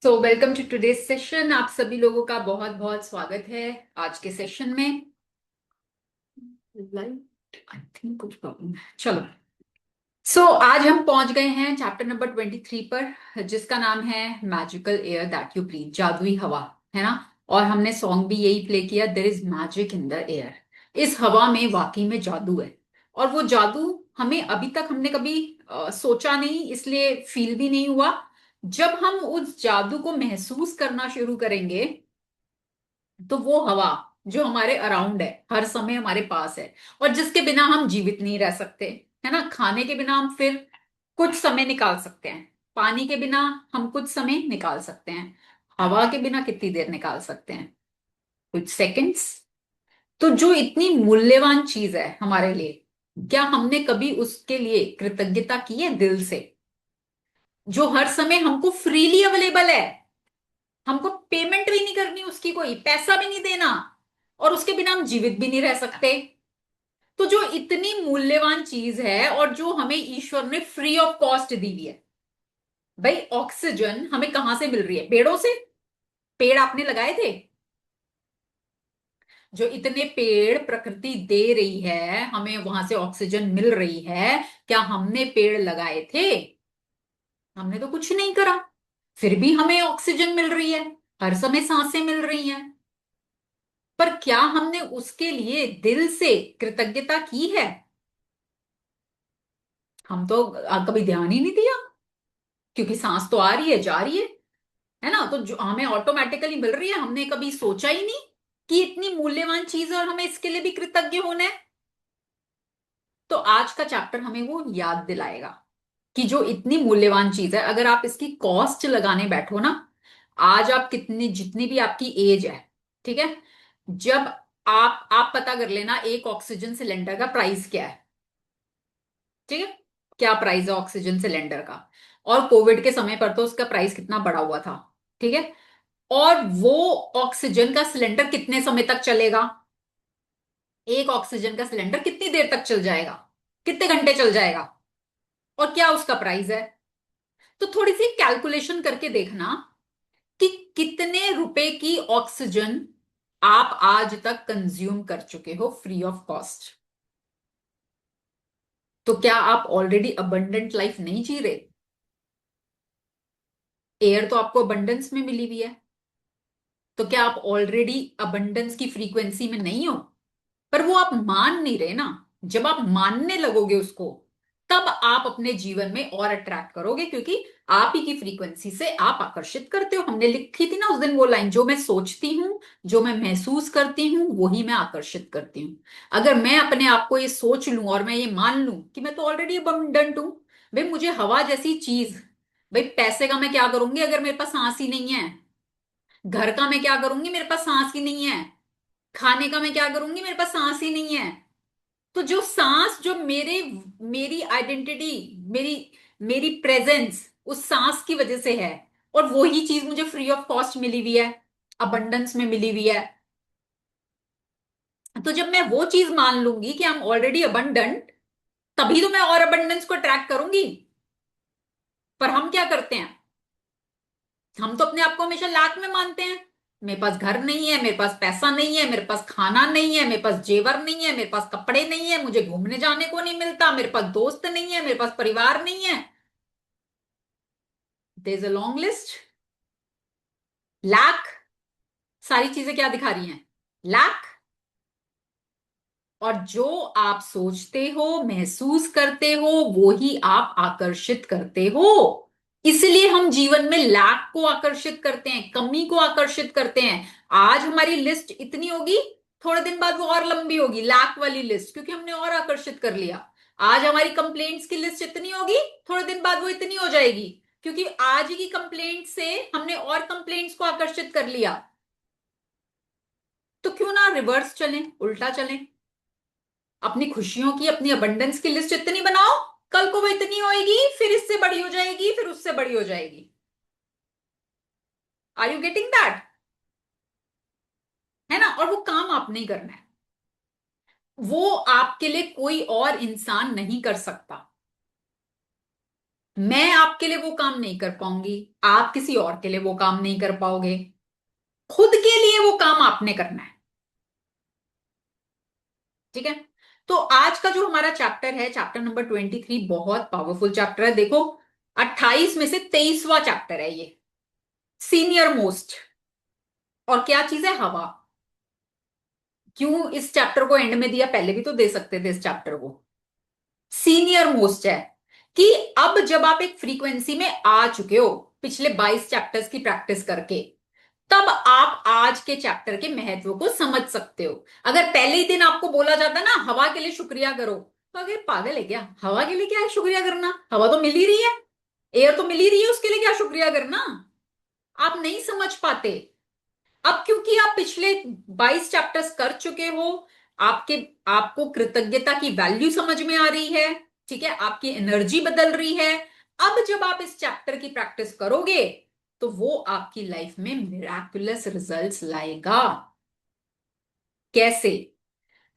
So welcome to today's session. आप सभी लोगों का बहुत बहुत स्वागत है आज के सेशन में। लाइट आई थिंक कुछ प्रॉब्लम है। चलो, आज हम पहुंच गए हैं चैप्टर नंबर 23 पर, जिसका नाम है magical air that you breathe, जादुई हवा, है ना। और हमने सॉन्ग भी यही प्ले किया, there is magic in the air. इस हवा में वाकई में जादू है। और वो जादू हमें अभी तक हमने कभी सोचा नहीं, इसलिए फील भी नहीं हुआ। जब हम उस जादू को महसूस करना शुरू करेंगे, तो वो हवा जो हमारे अराउंड है, हर समय हमारे पास है, और जिसके बिना हम जीवित नहीं रह सकते, है ना। खाने के बिना हम फिर कुछ समय निकाल सकते हैं, पानी के बिना हम कुछ समय निकाल सकते हैं, हवा के बिना कितनी देर निकाल सकते हैं? कुछ सेकंड्स। तो जो इतनी मूल्यवान चीज है हमारे लिए, क्या हमने कभी उसके लिए कृतज्ञता की है दिल से? जो हर समय हमको फ्रीली अवेलेबल है, हमको पेमेंट भी नहीं करनी, उसकी कोई पैसा भी नहीं देना, और उसके बिना हम जीवित भी नहीं रह सकते। तो जो इतनी मूल्यवान चीज है और जो हमें ईश्वर ने फ्री ऑफ कॉस्ट दी हुई है। भाई, ऑक्सीजन हमें कहां से मिल रही है? पेड़ों से। पेड़ आपने लगाए थे? जो इतने पेड़ प्रकृति दे रही है, हमें वहां से ऑक्सीजन मिल रही है, क्या हमने पेड़ लगाए थे? हमने तो कुछ नहीं करा, फिर भी हमें ऑक्सीजन मिल रही है, हर समय सांसें मिल रही हैं। पर क्या हमने उसके लिए दिल से कृतज्ञता की है? हम तो कभी ध्यान ही नहीं दिया, क्योंकि सांस तो आ रही है, जा रही है ना। तो जो हमें ऑटोमेटिकली मिल रही है, हमने कभी सोचा ही नहीं कि इतनी मूल्यवान चीज है और हमें इसके लिए भी कृतज्ञ होना है। तो आज का चैप्टर हमें वो याद दिलाएगा कि जो इतनी मूल्यवान चीज है, अगर आप इसकी कॉस्ट लगाने बैठो ना, आज आप कितनी, जितनी भी आपकी एज है, ठीक है, जब आप पता कर लेना एक ऑक्सीजन सिलेंडर का प्राइस क्या है। ठीक है, क्या प्राइस है ऑक्सीजन सिलेंडर का? और कोविड के समय पर तो उसका प्राइस कितना बढ़ा हुआ था। ठीक है, और वो ऑक्सीजन का सिलेंडर कितने समय तक चलेगा? एक ऑक्सीजन का सिलेंडर कितनी देर तक चल जाएगा? कितने घंटे चल जाएगा? और क्या उसका प्राइस है? तो थोड़ी सी कैलकुलेशन करके देखना कि कितने रुपए की ऑक्सीजन आप आज तक कंज्यूम कर चुके हो फ्री ऑफ कॉस्ट। तो क्या आप ऑलरेडी अबंडेंट लाइफ नहीं जी रहे? एयर तो आपको अबंडेंस में मिली हुई है, तो क्या आप ऑलरेडी अबंडेंस की फ्रीक्वेंसी में नहीं हो? पर वो आप मान नहीं रहे ना। जब आप मानने लगोगे उसको, तब आप अपने जीवन में और अट्रैक्ट करोगे, क्योंकि आप ही की फ्रीक्वेंसी से आप आकर्षित करते हो। हमने लिखी थी ना उस दिन वो लाइन, जो मैं सोचती हूं, जो मैं महसूस करती हूं, वही मैं आकर्षित करती हूँ। अगर मैं अपने आप को ये सोच लूं और मैं ये मान लूं कि मैं तो ऑलरेडी अबंडेंट हूं। भाई, मुझे हवा जैसी चीज, भाई पैसे का मैं क्या करूंगी अगर मेरे पास सांस ही नहीं है? घर का मैं क्या करूंगी, मेरे पास सांस ही नहीं है? खाने का मैं क्या करूंगी, मेरे पास सांस ही नहीं है? तो जो सांस, जो मेरी आइडेंटिटी, मेरी मेरी प्रेजेंस उस सांस की वजह से है, और वही चीज मुझे फ्री ऑफ कॉस्ट मिली हुई है, अबंडेंस में मिली हुई है। तो जब मैं वो चीज मान लूंगी कि आई एम ऑलरेडी अबंडेंट, तभी तो मैं और अबंडेंस को अट्रैक्ट करूंगी। पर हम क्या करते हैं? हम तो अपने आप को हमेशा लाख में मानते हैं। मेरे पास घर नहीं है, मेरे पास पैसा नहीं है, मेरे पास खाना नहीं है, मेरे पास जेवर नहीं है, मेरे पास कपड़े नहीं है, मुझे घूमने जाने को नहीं मिलता, मेरे पास दोस्त नहीं है, मेरे पास परिवार नहीं है। There is a long list. Lakh. सारी चीजें क्या दिखा रही हैं? लाख। और जो आप सोचते हो, महसूस करते हो, वो ही आप आकर्षित करते हो। इसलिए हम जीवन में लाख को आकर्षित करते हैं, कमी को आकर्षित करते हैं। आज हमारी लिस्ट इतनी होगी, थोड़े दिन बाद वो और लंबी होगी, लाख वाली लिस्ट, क्योंकि हमने और आकर्षित कर लिया। आज हमारी कंप्लेंट्स की लिस्ट इतनी होगी, थोड़े दिन बाद वो इतनी हो जाएगी, क्योंकि आज की कंप्लेंट से हमने और कंप्लेंट्स को आकर्षित कर लिया। तो क्यों ना रिवर्स चलें, उल्टा चलें। अपनी खुशियों की, अपनी अबंडेंस की लिस्ट इतनी बनाओ, कल को वो इतनी होएगी, फिर इससे बड़ी हो जाएगी, फिर उससे बड़ी हो जाएगी। Are you getting that? है ना। और वो काम आप नहीं करना है, वो आपके लिए कोई और इंसान नहीं कर सकता। मैं आपके लिए वो काम नहीं कर पाऊंगी, आप किसी और के लिए वो काम नहीं कर पाओगे, खुद के लिए वो काम आपने करना है। ठीक है। तो आज का जो हमारा चैप्टर है, चैप्टर नंबर 23, बहुत पावरफुल चैप्टर है। देखो, 28 में से 23वां चैप्टर है ये, सीनियर मोस्ट। और क्या चीज है? हवा। क्यों इस चैप्टर को एंड में दिया? पहले भी तो दे सकते थे इस चैप्टर को। सीनियर मोस्ट है कि अब जब आप एक फ्रीक्वेंसी में आ चुके हो पिछले 22 चैप्टर्स की प्रैक्टिस करके, तब आप आज के चैप्टर के महत्व को समझ सकते हो। अगर पहले ही दिन आपको बोला जाता ना हवा के लिए शुक्रिया करो, तो अगर पागल है क्या, हवा के लिए क्या है शुक्रिया करना, हवा तो मिल ही रही है, एयर तो मिल ही रही है, उसके लिए क्या शुक्रिया करना। आप नहीं समझ पाते। अब क्योंकि आप पिछले 22 चैप्टर्स कर चुके हो, आपके आपको कृतज्ञता की वैल्यू समझ में आ रही है। ठीक है, आपकी एनर्जी बदल रही है। अब जब आप इस चैप्टर की प्रैक्टिस करोगे, तो वो आपकी लाइफ में मिराकुलस रिजल्ट्स लाएगा। कैसे?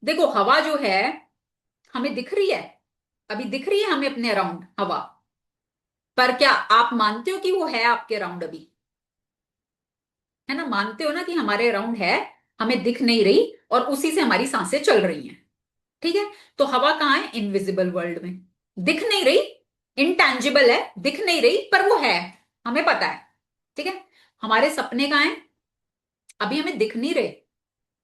देखो, हवा जो है हमें दिख रही है, अभी दिख रही है हमें अपने अराउंड हवा। पर क्या आप मानते हो कि वो है आपके अराउंड अभी? है ना, मानते हो ना कि हमारे अराउंड है, हमें दिख नहीं रही, और उसी से हमारी सांसें चल रही हैं। ठीक है। तो हवा कहाँ है? इनविजिबल वर्ल्ड में। दिख नहीं रही, इनटैंजिबल है, दिख नहीं रही, पर वो है, हमें पता है। ठीक है। हमारे सपने कहाँ हैं? अभी हमें दिख नहीं रहे,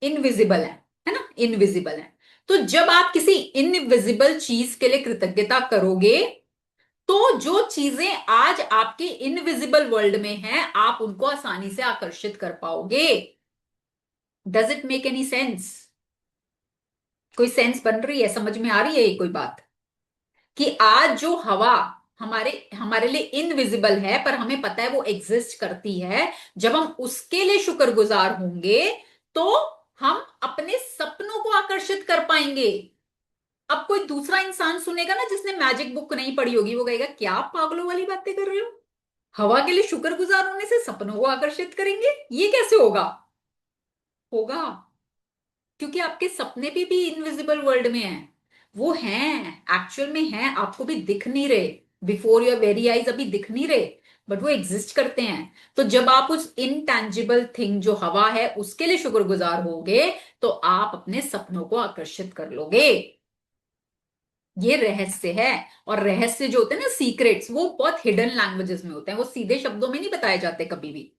इनविजिबल है ना, इनविजिबल है। तो जब आप किसी इनविजिबल चीज के लिए कृतज्ञता करोगे, तो जो चीजें आज आपके इनविजिबल वर्ल्ड में हैं, आप उनको आसानी से आकर्षित कर पाओगे। Does it make any sense? कोई सेंस बन रही है? समझ में आ रही है ये कोई बात? कि आज जो हवा हमारे हमारे लिए इनविजिबल है, पर हमें पता है वो एग्जिस्ट करती है, जब हम उसके लिए शुक्रगुजार होंगे, तो हम अपने सपनों को आकर्षित कर पाएंगे। अब कोई दूसरा इंसान सुनेगा ना जिसने मैजिक बुक नहीं पढ़ी होगी, वो कहेगा क्या आप पागलों वाली बातें कर रहे हो, हवा के लिए शुक्रगुजार होने से सपनों को आकर्षित करेंगे, ये कैसे होगा? होगा, क्योंकि आपके सपने भी इनविजिबल वर्ल्ड में है। वो हैं, एक्चुअल में हैं, आपको भी दिख नहीं रहे, बिफोर योर वेरी आईज अभी दिख नहीं रहे, बट वो एग्जिस्ट करते हैं। तो जब आप उस इनटैंजिबल थिंग जो हवा है उसके लिए शुक्रगुजार होगे, तो आप अपने सपनों को आकर्षित कर लोगे। ये रहस्य है। और रहस्य जो होते हैं ना, सीक्रेट्स, वो बहुत हिडन लैंग्वेजेस में होते हैं, वो सीधे शब्दों में नहीं बताए जाते कभी भी।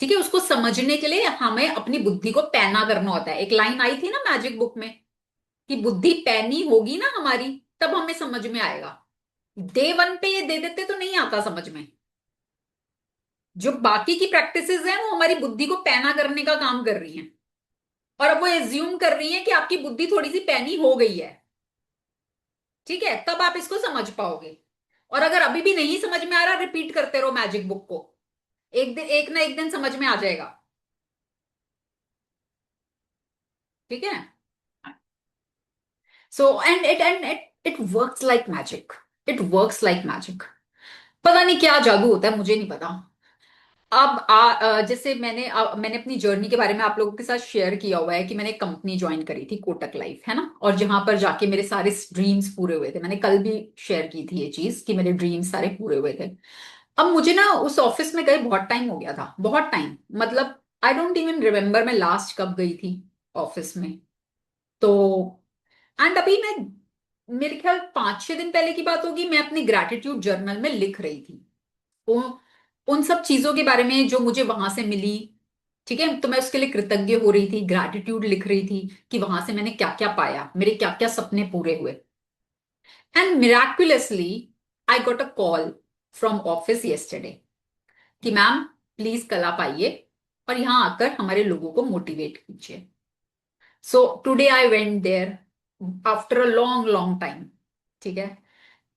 ठीक है, उसको समझने के लिए हमें अपनी बुद्धि को पैना करना होता है। एक लाइन आई थी ना मैजिक बुक में, कि बुद्धि पैनी होगी ना हमारी, तब हमें समझ में आएगा। डे वन पे ये दे देते तो नहीं आता समझ में। जो बाकी की प्रैक्टिसेस हैं वो हमारी बुद्धि को पैना करने का काम कर रही हैं, और अब वो एज्यूम कर रही हैं कि आपकी बुद्धि थोड़ी सी पैनी हो गई है। ठीक है, तब आप इसको समझ पाओगे। और अगर अभी भी नहीं समझ में आ रहा, रिपीट करते रहो मैजिक बुक को, एक दिन, एक ना एक दिन समझ में आ जाएगा। ठीक है। So and it works like magic. It works like magic. पता नहीं क्या जादू होता है, मुझे नहीं पता। अब जैसे मैंने अपनी जर्नी के बारे में आप लोगों के साथ शेयर किया हुआ है कि मैंने एक कंपनी ज्वाइन करी थी, कोटक लाइफ, है ना, और जहां पर जाके मेरे सारे ड्रीम्स पूरे हुए थे। मैंने कल भी शेयर की थी ये चीज कि मेरे ड्रीम्स सारे पूरे हुए थे। अब मुझे ना उस ऑफिस में गए बहुत टाइम हो गया था, बहुत टाइम, मतलब आई डोंट इवन रिमेम्बर मैं लास्ट कब गई थी ऑफिस में। तो एंड अभी मैं, मेरे ख्याल 5-6 दिन पहले की बात होगी, मैं अपनी ग्रैटिट्यूड जर्नल में लिख रही थी उन उन सब चीजों के बारे में जो मुझे वहां से मिली। ठीक है, तो मैं उसके लिए कृतज्ञ हो रही थी, ग्रैटिट्यूड लिख रही थी कि वहां से मैंने क्या क्या पाया, मेरे क्या क्या सपने पूरे हुए। And miraculously I got a call from office yesterday कि मैम प्लीज कल आप आइए और यहाँ आकर हमारे लोगों को मोटिवेट कीजिए। So today I went there after a long long time. ठीक है।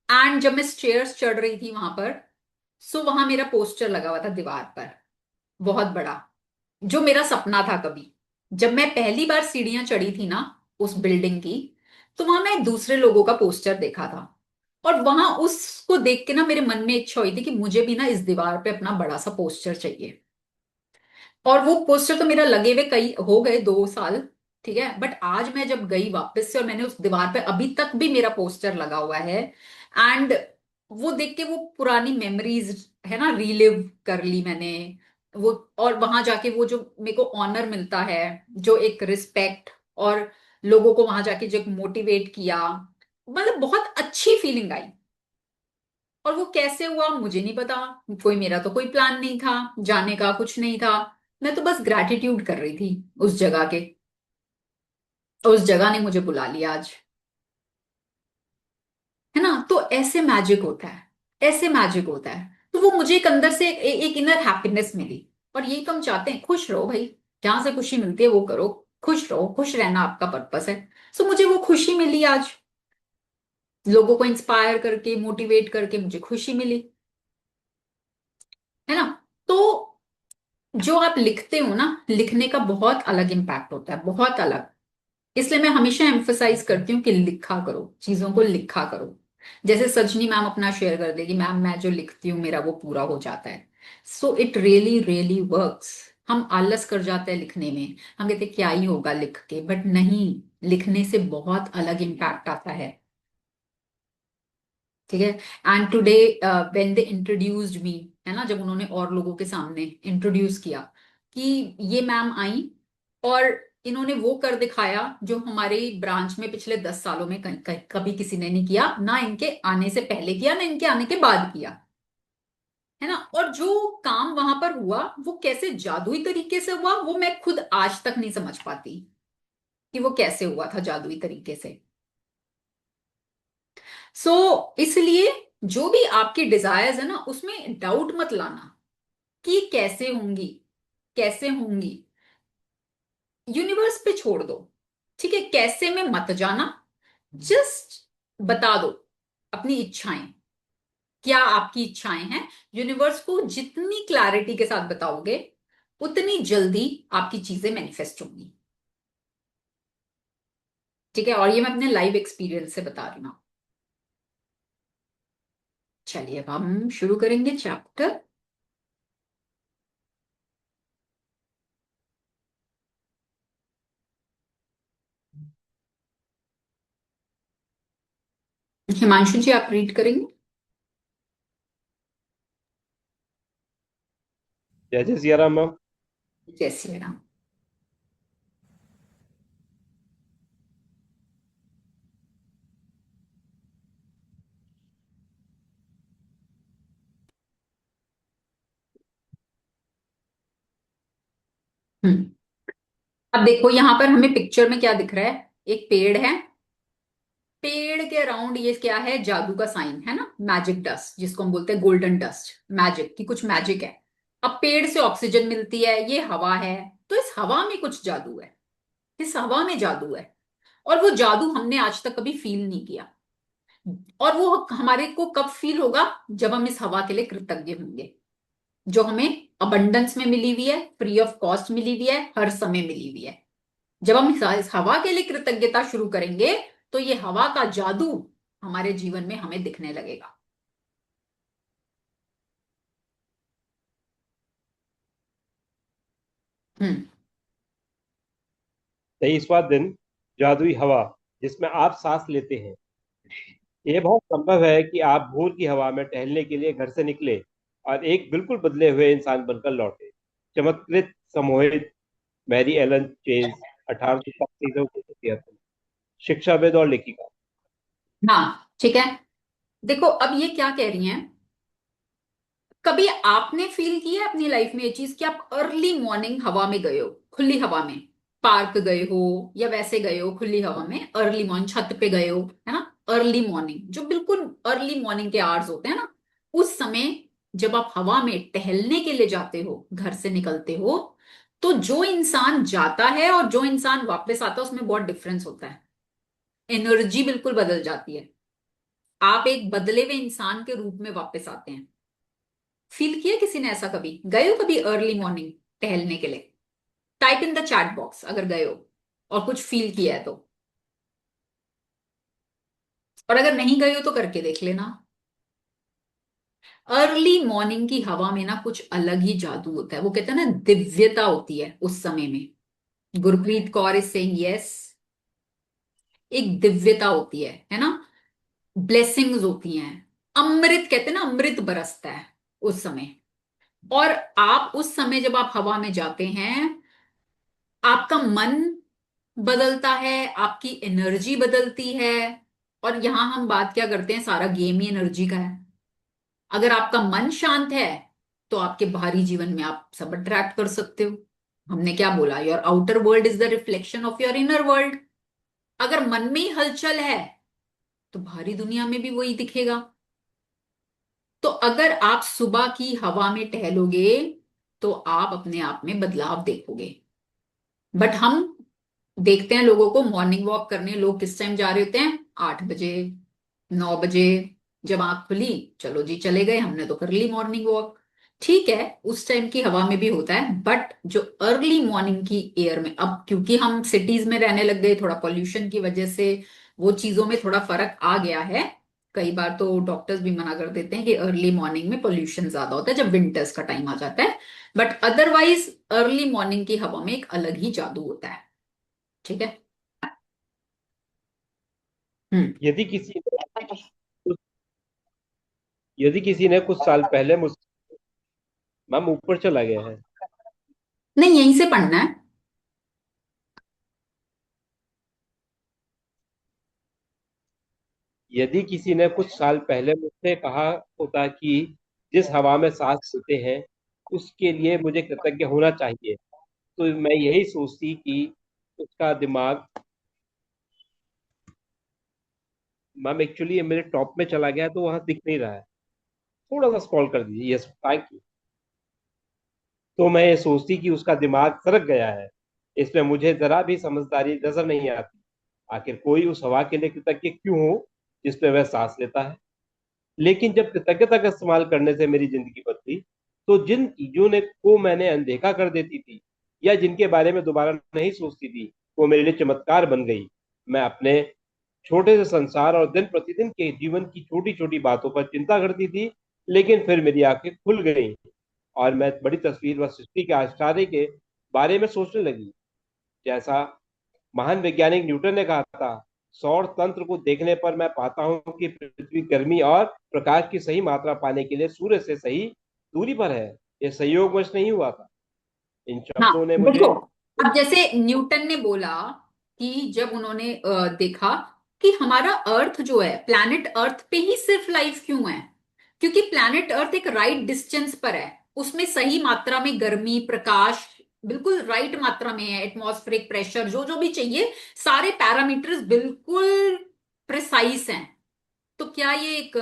एंड जब मैं स्टेयर्स चढ़ रही थी वहां पर, सो वहां मेरा पोस्टर लगा हुआ था दीवार पर, बहुत बड़ा, जो मेरा सपना था कभी। जब मैं पहली बार सीढ़ियां चढ़ी थी ना उस बिल्डिंग की, तो वहां मैं दूसरे लोगों का पोस्टर देखा था, और वहां उसको देख के ना मेरे मन में इच्छा हुई थी कि मुझे भी ना इस दीवार पे अपना बड़ा सा पोस्टर चाहिए। और वो पोस्टर तो मेरा लगे हुए कई हो गए, 2 साल। ठीक है, बट आज मैं जब गई वापस से और मैंने उस दीवार पे, अभी तक भी मेरा पोस्टर लगा हुआ है। एंड वो देख के वो पुरानी मेमोरीज है ना रीलिव कर ली मैंने। वो और वहां जाके वो जो मेरे को ऑनर मिलता है, जो एक रिस्पेक्ट, और लोगों को वहां जाके जो मोटिवेट किया, मतलब बहुत अच्छी फीलिंग आई। और वो कैसे हुआ मुझे नहीं पता। कोई मेरा तो कोई प्लान नहीं था जाने का, कुछ नहीं था। मैं तो बस ग्रैटिट्यूड कर रही थी उस जगह के। उस जगह ने मुझे बुला लिया आज, है ना। तो ऐसे मैजिक होता है, ऐसे मैजिक होता है। तो वो मुझे एक अंदर से एक इनर हैप्पीनेस मिली। और यही तो हम चाहते हैं, खुश रहो भाई। जहां से खुशी मिलती है वो करो। खुश रहो, खुश रहना आपका पर्पस है। सो मुझे वो खुशी मिली आज। लोगों को इंस्पायर करके, मोटिवेट करके मुझे खुशी मिली, है ना। तो जो आप लिखते हो ना, लिखने का बहुत अलग इम्पैक्ट होता है, बहुत अलग। इसलिए मैं हमेशा एम्फसाइज करती हूँ कि लिखा करो, चीजों को लिखा करो। जैसे सजनी मैम अपना शेयर कर देगी, मैम मैं जो लिखती हूँ मेरा वो पूरा हो जाता है। So it really really works. हम आलस कर जाते हैं लिखने में। हम कहते हैं क्या ही होगा लिख के, बट नहीं। लिखने से बहुत अलग इम्पैक्ट आता है। ठीक है। And today when they introduced me, है ना, जब उन्होंने और लोगों के सामने इंट्रोड्यूस किया कि ये मैम आई और इन्होंने वो कर दिखाया जो हमारे ब्रांच में पिछले 10 सालों में कभी किसी ने नहीं किया, ना इनके आने से पहले किया, ना इनके आने के बाद किया, है ना। और जो काम वहां पर हुआ वो कैसे जादुई तरीके से हुआ, वो मैं खुद आज तक नहीं समझ पाती कि वो कैसे हुआ था जादुई तरीके से। सो इसलिए जो भी आपकी डिजायर्स है ना, उसमें डाउट मत लाना कि कैसे होंगी, कैसे होंगी। यूनिवर्स पे छोड़ दो। ठीक है, कैसे में मत जाना। जस्ट बता दो अपनी इच्छाएं, क्या आपकी इच्छाएं हैं। यूनिवर्स को जितनी क्लैरिटी के साथ बताओगे, उतनी जल्दी आपकी चीजें मैनिफेस्ट होंगी। ठीक है, और ये मैं अपने लाइव एक्सपीरियंस से बता रही हूँ। चलिए अब हम शुरू करेंगे चैप्टर। हिमांशु जी आप रीड करेंगे। जय जय सिया राम मैम। जय श्री राम। हम्म। अब देखो यहां पर हमें पिक्चर में क्या दिख रहा है। एक पेड़ है। पेड़ के अराउंड ये क्या है, जादू का साइन है ना, मैजिक डस्ट जिसको हम बोलते हैं गोल्डन डस्ट। मैजिक की कुछ मैजिक है। अब पेड़ से ऑक्सीजन मिलती है, ये हवा है। तो इस हवा में कुछ जादू है। इस हवा में जादू है। और वो जादू हमने आज तक कभी फील नहीं किया। और वो हमारे को कब फील होगा, जब हम इस हवा के लिए कृतज्ञ होंगे, जो हमें अबंडेंस में मिली हुई है, फ्री ऑफ कॉस्ट मिली हुई है, हर समय मिली हुई है। जब हम इस हवा के लिए कृतज्ञता शुरू करेंगे, तो ये हवा का जादू हमारे जीवन में हमें दिखने लगेगा। हम्म। 23वां दिन, जादुई हवा जिसमें आप सांस लेते हैं। यह बहुत संभव है कि आप भोर की हवा में टहलने के लिए घर से निकले और एक बिल्कुल बदले हुए इंसान बनकर लौटे। चमत्कृत सम्मोहित मैरी एलन चेज, 1837। शिक्षाविद और लेखिका। हाँ ठीक है। देखो अब ये क्या कह रही हैं। कभी आपने फील किया है अपनी लाइफ में ये चीज कि आप अर्ली मॉर्निंग हवा में गए हो, खुली हवा में, पार्क गए हो या वैसे गए हो खुली हवा में, अर्ली मॉर्निंग छत पे गए हो, है ना। अर्ली मॉर्निंग जो बिल्कुल अर्ली मॉर्निंग के आवर्स होते हैं ना, उस समय जब आप हवा में टहलने के लिए जाते हो, घर से निकलते हो, तो जो इंसान जाता है और जो इंसान वापस आता है उसमें बहुत डिफरेंस होता है। एनर्जी बिल्कुल बदल जाती है। आप एक बदले हुए इंसान के रूप में वापस आते हैं। फील किया किसी ने ऐसा, कभी गए हो कभी अर्ली मॉर्निंग टहलने के लिए। Type in the chat box अगर गए हो और कुछ फील किया है तो। और अगर नहीं गए हो तो करके देख लेना। अर्ली मॉर्निंग की हवा में ना कुछ अलग ही जादू होता है। वो कहते हैं ना दिव्यता होती है उस समय में। Gurpreet Kaur is saying yes. एक दिव्यता होती है ना। ब्लेसिंग्स होती हैं। अमृत कहते हैं ना, अमृत बरसता है उस समय। और आप उस समय जब आप हवा में जाते हैं, आपका मन बदलता है, आपकी एनर्जी बदलती है। और यहां हम बात क्या करते हैं, सारा गेम ही एनर्जी का है। अगर आपका मन शांत है तो आपके बाहरी जीवन में आप सब अट्रैक्ट कर सकते हो। हमने क्या बोला, your outer world is the reflection of your inner world. अगर मन में ही हलचल है तो बाहरी दुनिया में भी वही दिखेगा। तो अगर आप सुबह की हवा में टहलोगे तो आप अपने आप में बदलाव देखोगे। बट हम देखते हैं लोगों को मॉर्निंग वॉक करने, लोग किस टाइम जा रहे होते हैं, 8 बजे, 9 बजे। जब आंख खुली, चलो जी चले गए, हमने तो कर ली मॉर्निंग वॉक। ठीक है, उस टाइम की हवा में भी होता है, बट जो अर्ली मॉर्निंग की एयर में, अब क्योंकि हम सिटीज में रहने लग गए, थोड़ा पॉल्यूशन की वजह से वो चीजों में थोड़ा फर्क आ गया है। कई बार तो डॉक्टर्स भी मना कर देते हैं कि अर्ली मॉर्निंग में पॉल्यूशन ज्यादा होता है जब विंटर्स का टाइम आ जाता है। बट अदरवाइज अर्ली मॉर्निंग की हवा में एक अलग ही जादू होता है। ठीक है। हम्म। यदि किसी ने यदि किसी ने कुछ साल पहले मुझ मैम ऊपर चला गया है। नहीं, यहीं से पढ़ना है। यदि किसी ने कुछ साल पहले मुझसे कहा होता कि जिस हवा में सांस लेते हैं उसके लिए मुझे कृतज्ञ होना चाहिए, तो मैं यही सोचती कि उसका दिमाग। मैम एक्चुअली मेरे टॉप में चला गया है, तो वहां दिख नहीं रहा है। थोड़ा सा स्क्रॉल कर दीजिए, यस थैंक यू। तो मैं ये सोचती कि उसका दिमाग सरक गया है। इसमें मुझे जरा भी समझदारी नजर नहीं आती। आखिर कोई उस हवा के लिए कृतज्ञ क्यों हो जिसमें वह सांस लेता है। लेकिन जब कृतज्ञता का इस्तेमाल करने से मेरी जिंदगी बदली, तो जिन चीजों ने को मैंने अनदेखा कर देती थी या जिनके बारे में दोबारा नहीं सोचती थी, वो मेरे लिए चमत्कार बन गई। मैं अपने छोटे से संसार और दिन प्रतिदिन के जीवन की छोटी छोटी बातों पर चिंता करती थी, लेकिन फिर मेरी आंखें खुल गई और मैं बड़ी तस्वीर व सृष्टि के आश्चर्य के बारे में सोचने लगी। जैसा महान वैज्ञानिक न्यूटन ने कहा था, सौर तंत्र को देखने पर मैं पाता हूँ कि पृथ्वी गर्मी और प्रकाश की सही मात्रा पाने के लिए सूर्य से सही दूरी पर है। यह संयोगवश नहीं हुआ था। इन हाँ, शब्दों ने देखो, मुझे। अब जैसे न्यूटन ने बोला कि जब उन्होंने देखा कि हमारा अर्थ जो है, प्लैनेट अर्थ पे ही सिर्फ लाइफ क्यों है, क्योंकि प्लैनेट अर्थ एक राइट डिस्टेंस पर है। उसमें सही मात्रा में गर्मी, प्रकाश बिल्कुल राइट मात्रा में है, एटमॉस्फेरिक प्रेशर जो जो भी चाहिए, सारे पैरामीटर्स बिल्कुल प्रिसाइज हैं। तो क्या ये एक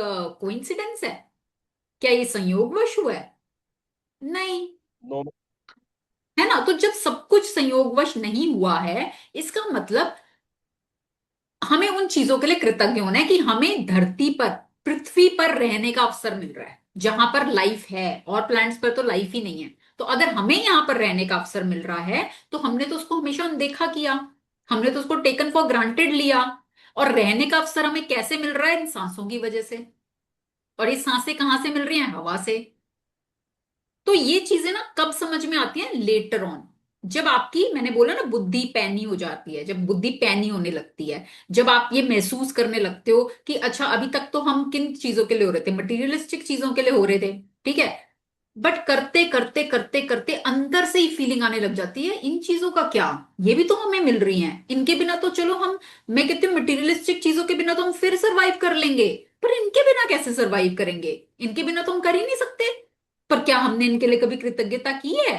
कोइंसिडेंस है? क्या ये संयोगवश हुआ है? नहीं। नो। है ना? तो जब सब कुछ संयोगवश नहीं हुआ है, इसका मतलब हमें उन चीजों के लिए कृतज्ञ होना है कि हमें धरती पर, पृथ्वी पर रहने का अवसर मिल रहा है, जहां पर लाइफ है। और प्लैनेट्स पर तो लाइफ ही नहीं है। तो अगर हमें यहां पर रहने का अवसर मिल रहा है, तो हमने तो उसको हमेशा अनदेखा किया। हमने तो उसको टेकन फॉर ग्रांटेड लिया। और रहने का अवसर हमें कैसे मिल रहा है? इन सांसों की वजह से। और ये सांसें कहाँ से मिल रही हैं? हवा से। तो ये चीजें ना कब समझ में आती हैं? Later on. जब आपकी, मैंने बोला ना, बुद्धि पैनी हो जाती है, जब बुद्धि पैनी होने लगती है, जब आप ये महसूस करने लगते हो कि अच्छा, अभी तक तो हम किन चीजों के लिए हो रहे थे, मटेरियलिस्टिक चीजों के लिए हो रहे थे। ठीक है। बट करते करते करते करते अंदर से ही फीलिंग आने लग जाती है, इन चीजों का क्या, ये भी तो हमें मिल रही हैं, इनके बिना तो चलो हम, मैं कहती हूँ मटेरियलिस्टिक चीजों के बिना तो हम फिर सरवाइव कर लेंगे, पर इनके बिना कैसे सरवाइव करेंगे? इनके बिना तो हम कर ही नहीं सकते। पर क्या हमने इनके लिए कभी कृतज्ञता की है?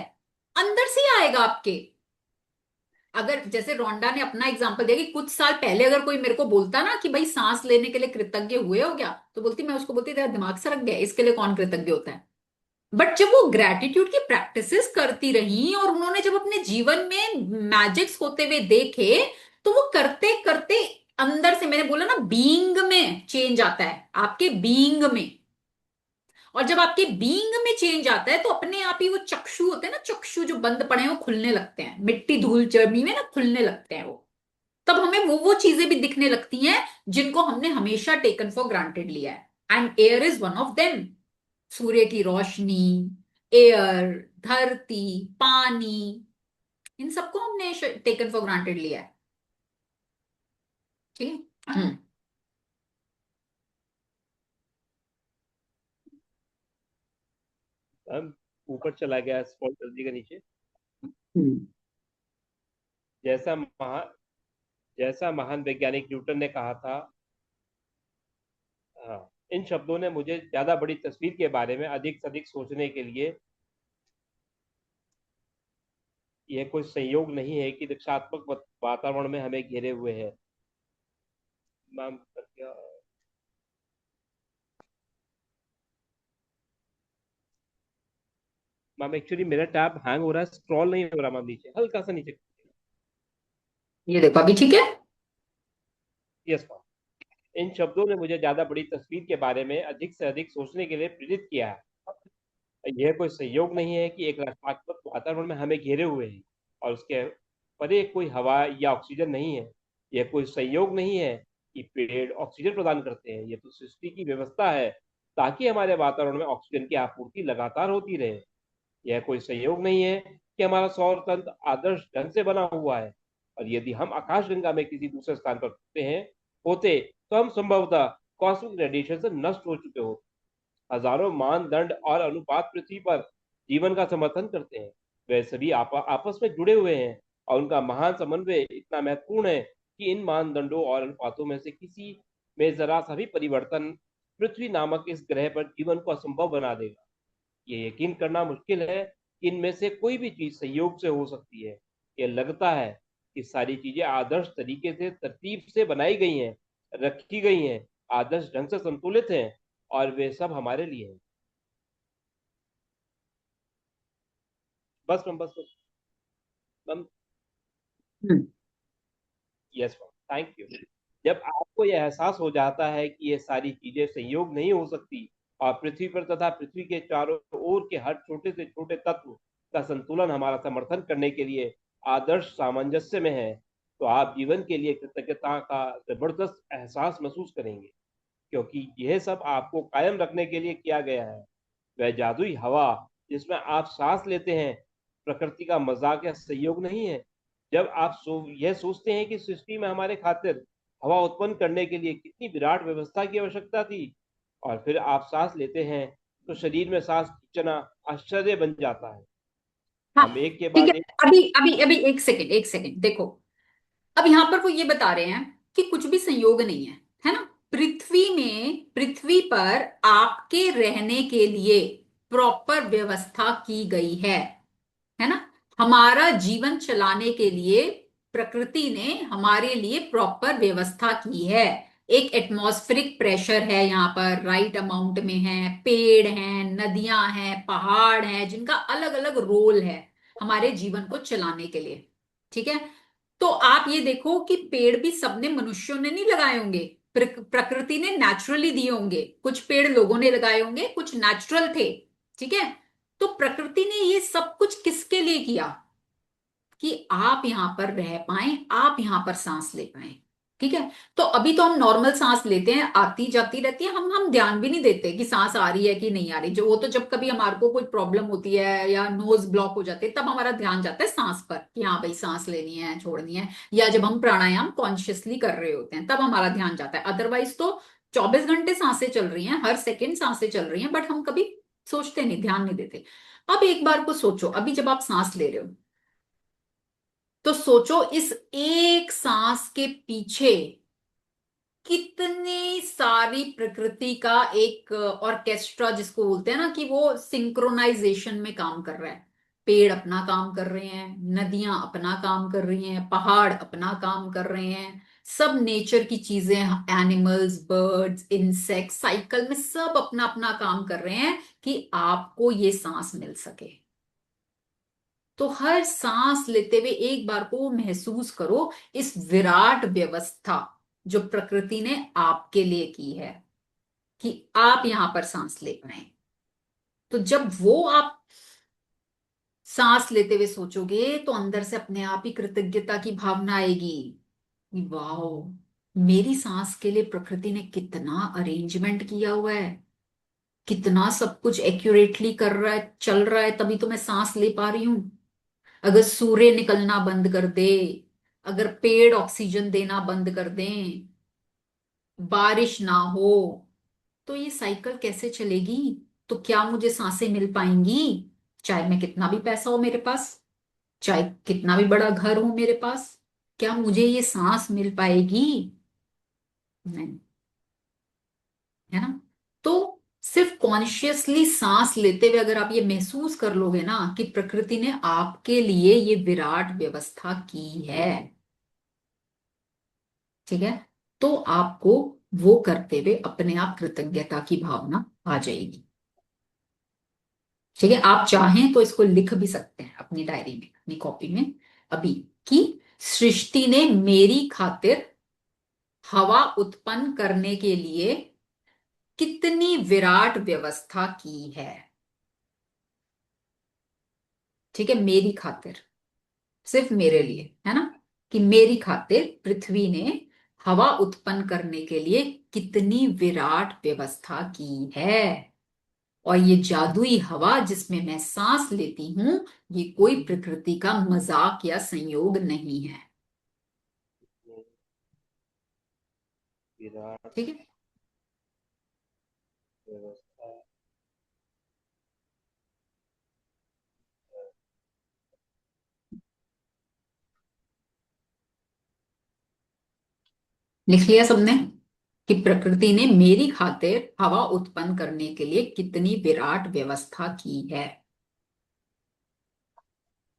अंदर से ही आएगा आपके। अगर जैसे रोंडा ने अपना एग्जांपल दिया कि कुछ साल पहले अगर कोई मेरे को बोलता ना कि भाई सांस लेने के लिए कृतज्ञ हुए हो क्या, तो बोलती, मैं उसको बोलती तेरा दिमाग सरक गया, इसके लिए कौन कृतज्ञ होता है? बट जब वो ग्रेटिट्यूड की प्रैक्टिसेस करती रही और उन्होंने जब अपने जीवन में मैजिक्स होते हुए देखे, तो वो करते करते अंदर से, मैंने बोला ना, बीइंग में चेंज आता है, आपके बीइंग में। और जब आपके बीइंग में चेंज आता है तो अपने आप ही वो चक्षु होते हैं ना, चक्षु जो बंद पड़े हैं वो खुलने लगते हैं, मिट्टी धूल जमी में ना खुलने लगते हैं वो। तब हमें वो चीजें भी दिखने लगती हैं जिनको हमने हमेशा टेकन फॉर ग्रांटेड लिया है। And air is one of them. सूर्य की रोशनी, एयर, धरती, पानी, इन सबको हमने टेकन फॉर ग्रांटेड लिया है। ठीक है। मैम ऊपर चला गया, स्क्रॉल कर दीजिएगा नीचे। हम्म। जैसा महा जैसा महान वैज्ञानिक न्यूटन ने कहा था, हाँ, इन शब्दों ने मुझे ज्यादा बड़ी तस्वीर के बारे में अधिक से अधिक सोचने के लिए, यह कोई संयोग नहीं है कि रक्षात्मक वातावरण में हमें घेरे हुए है। मैम क्या, मैम एक्चुअली मेरा टैब हैंग हो रहा है, स्क्रॉल नहीं हो रहा मैम, नीचे हल्का सा नीचे। ये देखो अभी ठीक है। Yes ma'am. इन शब्दों ने मुझे ज्यादा बड़ी तस्वीर के बारे में अधिक से अधिक सोचने के लिए प्रेरित किया है। यह कोई संयोग नहीं है कि एक रक्षात्मक वातावरण में हमें घेरे हुए हैं और उसके परे कोई हवा या ऑक्सीजन नहीं है। यह कोई संयोग नहीं है कि पेड़ ऑक्सीजन प्रदान करते हैं। यह तो सृष्टि की व्यवस्था है ताकि हमारे वातावरण में ऑक्सीजन की आपूर्ति लगातार होती रहे। यह कोई संयोग नहीं है कि हमारा सौर तंत्र आदर्श ढंग से बना हुआ है, और यदि हम आकाशगंगा में किसी दूसरे स्थान पर होते तो हम संभवतः कॉस्मिक रेडिएशन से नष्ट हो चुके होते। हजारों मानदंड और अनुपात पृथ्वी पर जीवन का समर्थन करते हैं। वे सभी आपस में जुड़े हुए हैं, और उनका महान समन्वय इतना महत्वपूर्ण है कि इन मानदंडों और अनुपातों में से किसी में जरा सा भी परिवर्तन पृथ्वी नामक इस ग्रह पर जीवन को असंभव बना देगा। ये यकीन करना मुश्किल है कि इनमें से कोई भी चीज संयोग से हो सकती है। ये लगता है कि सारी चीजें आदर्श तरीके से तरतीब से बनाई गई हैं, रखी गई हैं, आदर्श ढंग से संतुलित हैं, और वे सब हमारे लिए हैं। बस मैम, बस बस ma'am. Hmm. Yes ma'am, thank you. जब आपको यह एहसास हो जाता है कि ये सारी चीजें संयोग नहीं हो सकती, और पृथ्वी पर तथा पृथ्वी के चारों ओर के हर छोटे से छोटे तत्व का संतुलन हमारा समर्थन करने के लिए आदर्श सामंजस्य में है, तो आप जीवन के लिए कृतज्ञता का जबरदस्त एहसास महसूस करेंगे, क्योंकि यह सब आपको कायम रखने के लिए किया गया है। वह जादुई हवा जिसमें आप सांस लेते हैं प्रकृति का मजाक या संयोग नहीं है। जब आप यह सोचते हैं कि सृष्टि में हमारे खातिर हवा उत्पन्न करने के लिए कितनी विराट व्यवस्था की आवश्यकता थी, और फिर आप सांस लेते हैं, तो शरीर में सांस खींचना आश्चर्य बन जाता है। हाँ हम एक के ठीक है। बाद एक। अभी अभी अभी एक सेकंड, एक सेकंड देखो। अब यहां पर वो ये बता रहे हैं कि कुछ भी संयोग नहीं है ना। पृथ्वी पर आपके रहने के लिए प्रॉपर व्यवस्था की गई है ना। हमारा जीवन चलाने के लिए प्रकृति ने हमारे लिए प्रॉपर व्यवस्था की है। एक एटमॉस्फेरिक प्रेशर है यहाँ पर, राइट अमाउंट में है, पेड़ हैं, नदियां हैं, पहाड़ हैं, जिनका अलग अलग रोल है हमारे जीवन को चलाने के लिए। ठीक है। तो आप ये देखो कि पेड़ भी सबने मनुष्यों ने नहीं लगाए होंगे, प्रकृति ने नेचुरली दिए होंगे। कुछ पेड़ लोगों ने लगाए होंगे, कुछ नेचुरल थे। ठीक है। तो प्रकृति ने ये सब कुछ किसके लिए किया? कि आप यहां पर रह पाए, आप यहां पर सांस ले पाए। ठीक है। तो अभी तो हम नॉर्मल सांस लेते हैं, आती जाती रहती है, हम ध्यान भी नहीं देते कि सांस आ रही है कि नहीं आ रही। जो वो तो जब कभी हमारे को कोई प्रॉब्लम होती है या नोज ब्लॉक हो जाते हैं, तब हमारा ध्यान जाता है सांस पर कि हाँ भाई सांस लेनी है, छोड़नी है। या जब हम प्राणायाम कॉन्शियसली कर रहे होते हैं, तब हमारा ध्यान जाता है। अदरवाइज तो 24 घंटे सांसें चल रही हैं, हर सेकेंड सांसें चल रही हैं, बट हम कभी सोचते नहीं, ध्यान नहीं देते। अब एक बार को सोचो, अभी जब आप सांस ले रहे हो, तो सोचो इस एक सांस के पीछे कितनी सारी प्रकृति का एक ऑर्केस्ट्रा जिसको बोलते हैं ना, कि वो सिंक्रोनाइजेशन में काम कर रहा है। पेड़ अपना काम कर रहे हैं, नदियां अपना काम कर रही हैं, पहाड़ अपना काम कर रहे हैं, सब नेचर की चीजें, एनिमल्स, बर्ड्स, इंसेक्ट, साइकिल में सब अपना अपना काम कर रहे हैं कि आपको ये सांस मिल सके। तो हर सांस लेते हुए एक बार को महसूस करो इस विराट व्यवस्था जो प्रकृति ने आपके लिए की है, कि आप यहां पर सांस ले पाए। तो जब वो आप सांस लेते हुए सोचोगे, तो अंदर से अपने आप ही कृतज्ञता की भावना आएगी कि वाह, मेरी सांस के लिए प्रकृति ने कितना अरेंजमेंट किया हुआ है, कितना सब कुछ एक्यूरेटली कर रहा है, चल रहा है, तभी तो मैं सांस ले पा रही हूं। अगर सूर्य निकलना बंद कर दे, अगर पेड़ ऑक्सीजन देना बंद कर दें, बारिश ना हो, तो ये साइकिल कैसे चलेगी? तो क्या मुझे सांसें मिल पाएंगी? चाहे मैं कितना भी पैसा हो मेरे पास, चाहे कितना भी बड़ा घर हो मेरे पास, क्या मुझे ये सांस मिल पाएगी? नहीं। है ना? तो सिर्फ कॉन्शियसली सांस लेते हुए अगर आप ये महसूस कर लोगे ना कि प्रकृति ने आपके लिए ये विराट व्यवस्था की है, ठीक है, तो आपको वो करते हुए अपने आप कृतज्ञता की भावना आ जाएगी। ठीक है, आप चाहें तो इसको लिख भी सकते हैं अपनी डायरी में, अपनी कॉपी में अभी, कि सृष्टि ने मेरी खातिर हवा उत्पन्न करने के लिए कितनी विराट व्यवस्था की है। ठीक है, मेरी खातिर, सिर्फ मेरे लिए, है ना, कि मेरी खातिर पृथ्वी ने हवा उत्पन्न करने के लिए कितनी विराट व्यवस्था की है। और ये जादुई हवा जिसमें मैं सांस लेती हूं, ये कोई प्रकृति का मजाक या संयोग नहीं है। विराट ठीक है, व्यवस्था। लिख लिया सबने कि प्रकृति ने मेरी खातिर हवा उत्पन्न करने के लिए कितनी विराट व्यवस्था की है।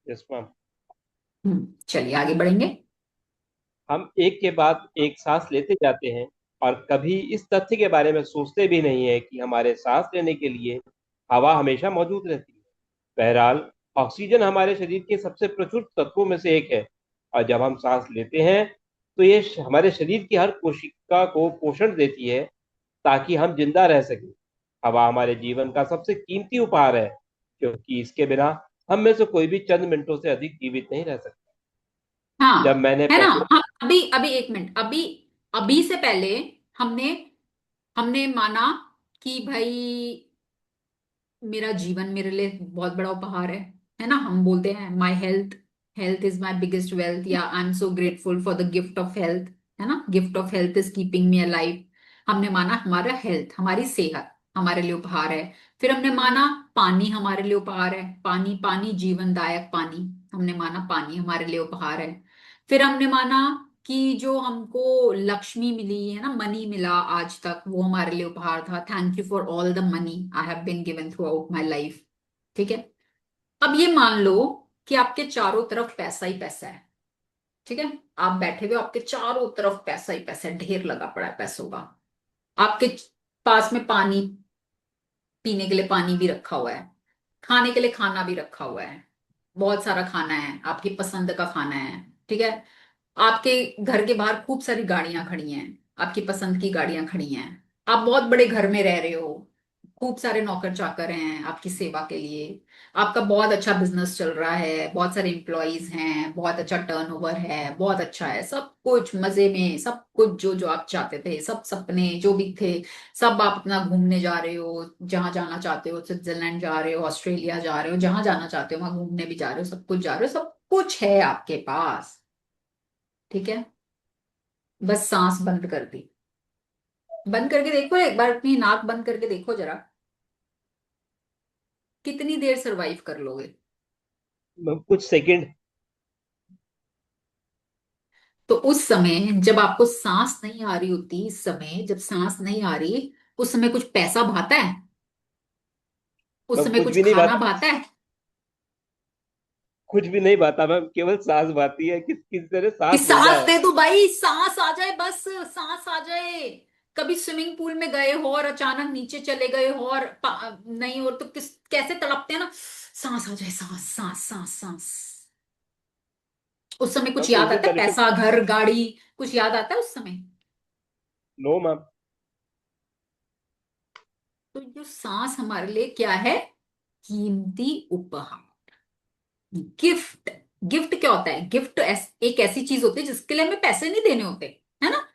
Yes ma'am. चलिए आगे बढ़ेंगे। हम एक के बाद एक सांस लेते जाते हैं और कभी इस तथ्य के बारे में सोचते भी नहीं है कि हमारे सांस लेने के लिए हवा हमेशा मौजूद रहती है। बहरहाल, ऑक्सीजन हमारे शरीर के सबसे प्रचुर तत्वों में से एक है, और जब हम सांस लेते हैं तो ये हमारे शरीर की हर कोशिका को पोषण देती है ताकि हम जिंदा रह सकें। हवा हमारे जीवन का सबसे कीमती उपहार है, क्योंकि इसके बिना हम में से कोई भी चंद मिनटों से अधिक जीवित नहीं रह सकता। जब हाँ, मैंने है ना, पहले हम अभी अभी एक मिनट, अभी अभी से पहले हमने हमने माना कि भाई मेरा जीवन मेरे लिए बहुत बड़ा उपहार है ना, हम बोलते हैं my health, health is my biggest wealth, या I am so grateful for the gift of health, है ना, gift of health is keeping me alive. हमने माना हमारा हेल्थ, हमारी सेहत हमारे लिए उपहार है। फिर हमने माना पानी हमारे लिए उपहार है, पानी पानी जीवनदायक पानी, हमने माना पानी हमारे लिए उपहार है। फिर हमने माना कि जो हमको लक्ष्मी मिली है ना, मनी मिला आज तक, वो हमारे लिए उपहार था, thank you for all the money I have been given throughout my life. ठीक है, अब ये मान लो कि आपके चारों तरफ पैसा ही पैसा है। ठीक है, आप बैठे हुए, आपके चारों तरफ पैसा ही पैसा है, ढेर लगा पड़ा है पैसों का। आपके पास में पानी, पीने के लिए पानी भी रखा हुआ है, खाने के लिए खाना भी रखा हुआ है, बहुत सारा खाना है, आपकी पसंद का खाना है। ठीक है, आपके घर के बाहर खूब सारी गाड़ियां खड़ी हैं, आपकी पसंद की गाड़ियां खड़ी हैं। आप बहुत बड़े घर में रह रहे हो, खूब सारे नौकर चाकर हैं आपकी सेवा के लिए। आपका बहुत अच्छा बिजनेस चल रहा है, बहुत सारे एम्प्लॉयज हैं, बहुत अच्छा टर्नओवर है, बहुत अच्छा है, सब कुछ मजे में, सब कुछ जो जो आप चाहते थे, सब सपने जो भी थे, सब आप अपना घूमने जा रहे हो, जहां जाना चाहते हो, स्विट्जरलैंड जा रहे हो, ऑस्ट्रेलिया जा रहे हो, जहां जाना चाहते हो वहां घूमने भी जा रहे हो, सब कुछ जा रहे हो, सब कुछ है आपके पास। ठीक है, बस सांस बंद कर दी। बंद करके देखो एक बार, अपनी नाक बंद करके देखो जरा, कितनी देर सरवाइव कर लोगे? कुछ सेकंड। तो उस समय जब आपको सांस नहीं आ रही होती, इस समय जब सांस नहीं आ रही, उस समय कुछ पैसा भाता है? उस मैं समय कुछ कुछ भी नहीं खाना बात, भाता है? कुछ भी नहीं बाता मैम, केवल सांस बाती है, किस तरह कि सांस मिल सांस जाए। दे दो भाई, सांस आ जाए, बस सांस आ जाए। कभी स्विमिंग पूल में गए हो और अचानक नीचे चले गए हो और नहीं हो तो किस कैसे तड़पते हैं ना, सांस आ जाए, सांस सांस सांस सांस। उस समय मैम कुछ याद उस दिन आता है, मैंने पैसा, घर, गाड़ी, कुछ याद आता है उस समय? No ma'am. तो जो सांस हमारे लिए क्या है? कीमती उपहार, गिफ्ट। गिफ्ट क्या होता है? गिफ्ट एक ऐसी चीज होती है जिसके लिए हमें पैसे नहीं देने होते, है ना।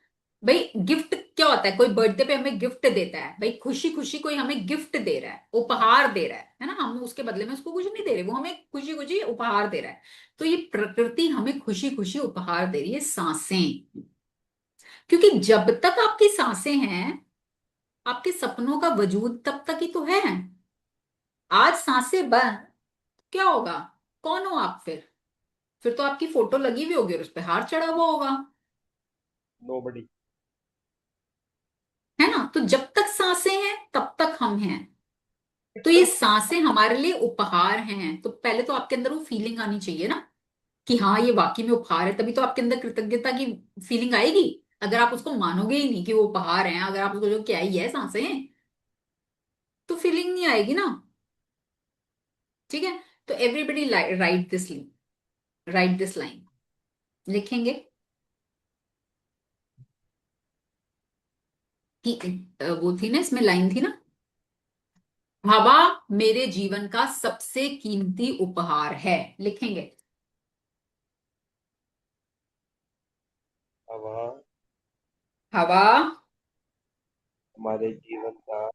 भाई गिफ्ट क्या होता है? कोई बर्थडे पे हमें गिफ्ट देता है, भाई खुशी खुशी कोई हमें गिफ्ट दे रहा है, उपहार दे रहा है ना, हम उसके बदले में उसको कुछ नहीं दे रहे, वो हमें खुशी खुशी उपहार दे रहा है। तो ये प्रकृति हमें खुशी खुशी उपहार दे रही है, सांसें। क्योंकि जब तक आपकी सांसें हैं, आपके सपनों का वजूद तब तक ही तो है। आज सांसें बंद, क्या होगा? कौन हो आप फिर तो आपकी फोटो लगी हुई होगी और उस पर हार चढ़ा हुआ होगा, नोबडी। है ना? तो जब तक सांसें हैं तब तक हम हैं। तो ये सांसें हमारे लिए उपहार हैं। तो पहले तो आपके अंदर वो फीलिंग आनी चाहिए ना कि हाँ ये वाकई में उपहार है, तभी तो आपके अंदर कृतज्ञता की फीलिंग आएगी। अगर आप उसको मानोगे ही नहीं कि वो उपहार है, अगर आप उसको जो क्या ही है सांसें, तो फीलिंग नहीं आएगी ना। ठीक है? तो एवरीबडी राइट दिस लाइन लिखेंगे कि वो थी ना, इसमें लाइन थी ना, हवा मेरे जीवन का सबसे कीमती उपहार है। लिखेंगे हवा हवा हमारे जीवन का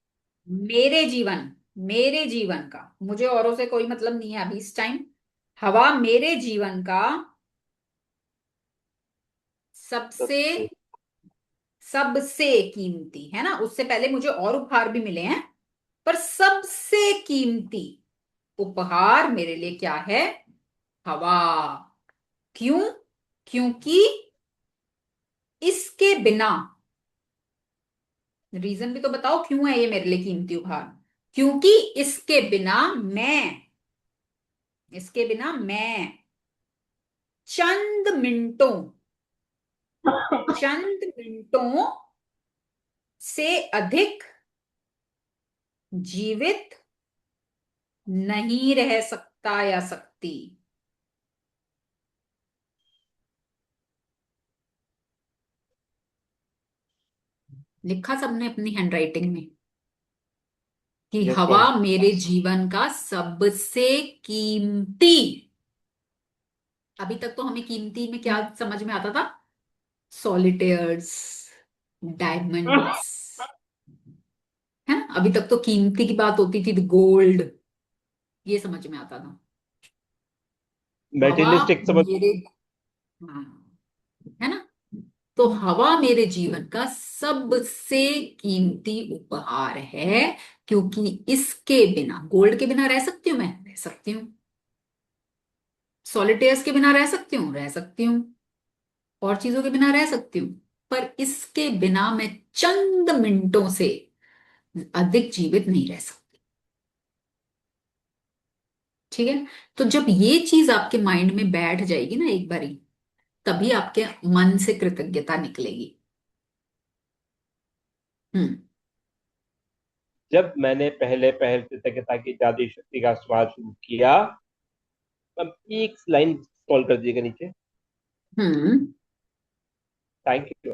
मेरे जीवन का, मुझे औरों से कोई मतलब नहीं है अभी इस टाइम। हवा मेरे जीवन का सबसे सबसे सबसे कीमती, है ना? उससे पहले मुझे और उपहार भी मिले हैं, पर सबसे कीमती उपहार मेरे लिए क्या है? हवा। क्यों? क्योंकि इसके बिना, रीजन भी तो बताओ क्यों है ये मेरे लिए कीमती उपहार। क्योंकि इसके बिना मैं चंद मिनटों चंद मिनटों से अधिक जीवित नहीं रह सकता या सकती। लिखा सबने अपनी हैंडराइटिंग में कि यस हवा मैम। मेरे जीवन का सबसे कीमती। अभी तक तो हमें कीमती में क्या समझ में आता था? सॉलिटेयर्स, डायमंड्स, है ना? अभी तक तो कीमती की बात होती थी, गोल्ड, ये समझ में आता था। हवा मेटेलिस्टिक समझ। मेरे, हाँ, है ना? तो हवा मेरे जीवन का सबसे कीमती उपहार है, क्योंकि इसके बिना, गोल्ड के बिना रह सकती हूं मैं, रह सकती हूँ। सॉलिटेयर्स के बिना रह सकती हूँ, रह सकती हूँ। और चीजों के बिना रह सकती हूँ, पर इसके बिना मैं चंद मिनटों से अधिक जीवित नहीं रह सकती। ठीक है? तो जब ये चीज आपके माइंड में बैठ जाएगी ना एक बारी, तभी आपके मन से कृतज्ञता निकलेगी। हम्म। जब मैंने पहले पहल कृतज्ञता की जादुई शक्ति का इस्तेमाल शुरू किया। अब एक लाइन स्क्रॉल कर दीजिएगा नीचे। हम्म। Thank you.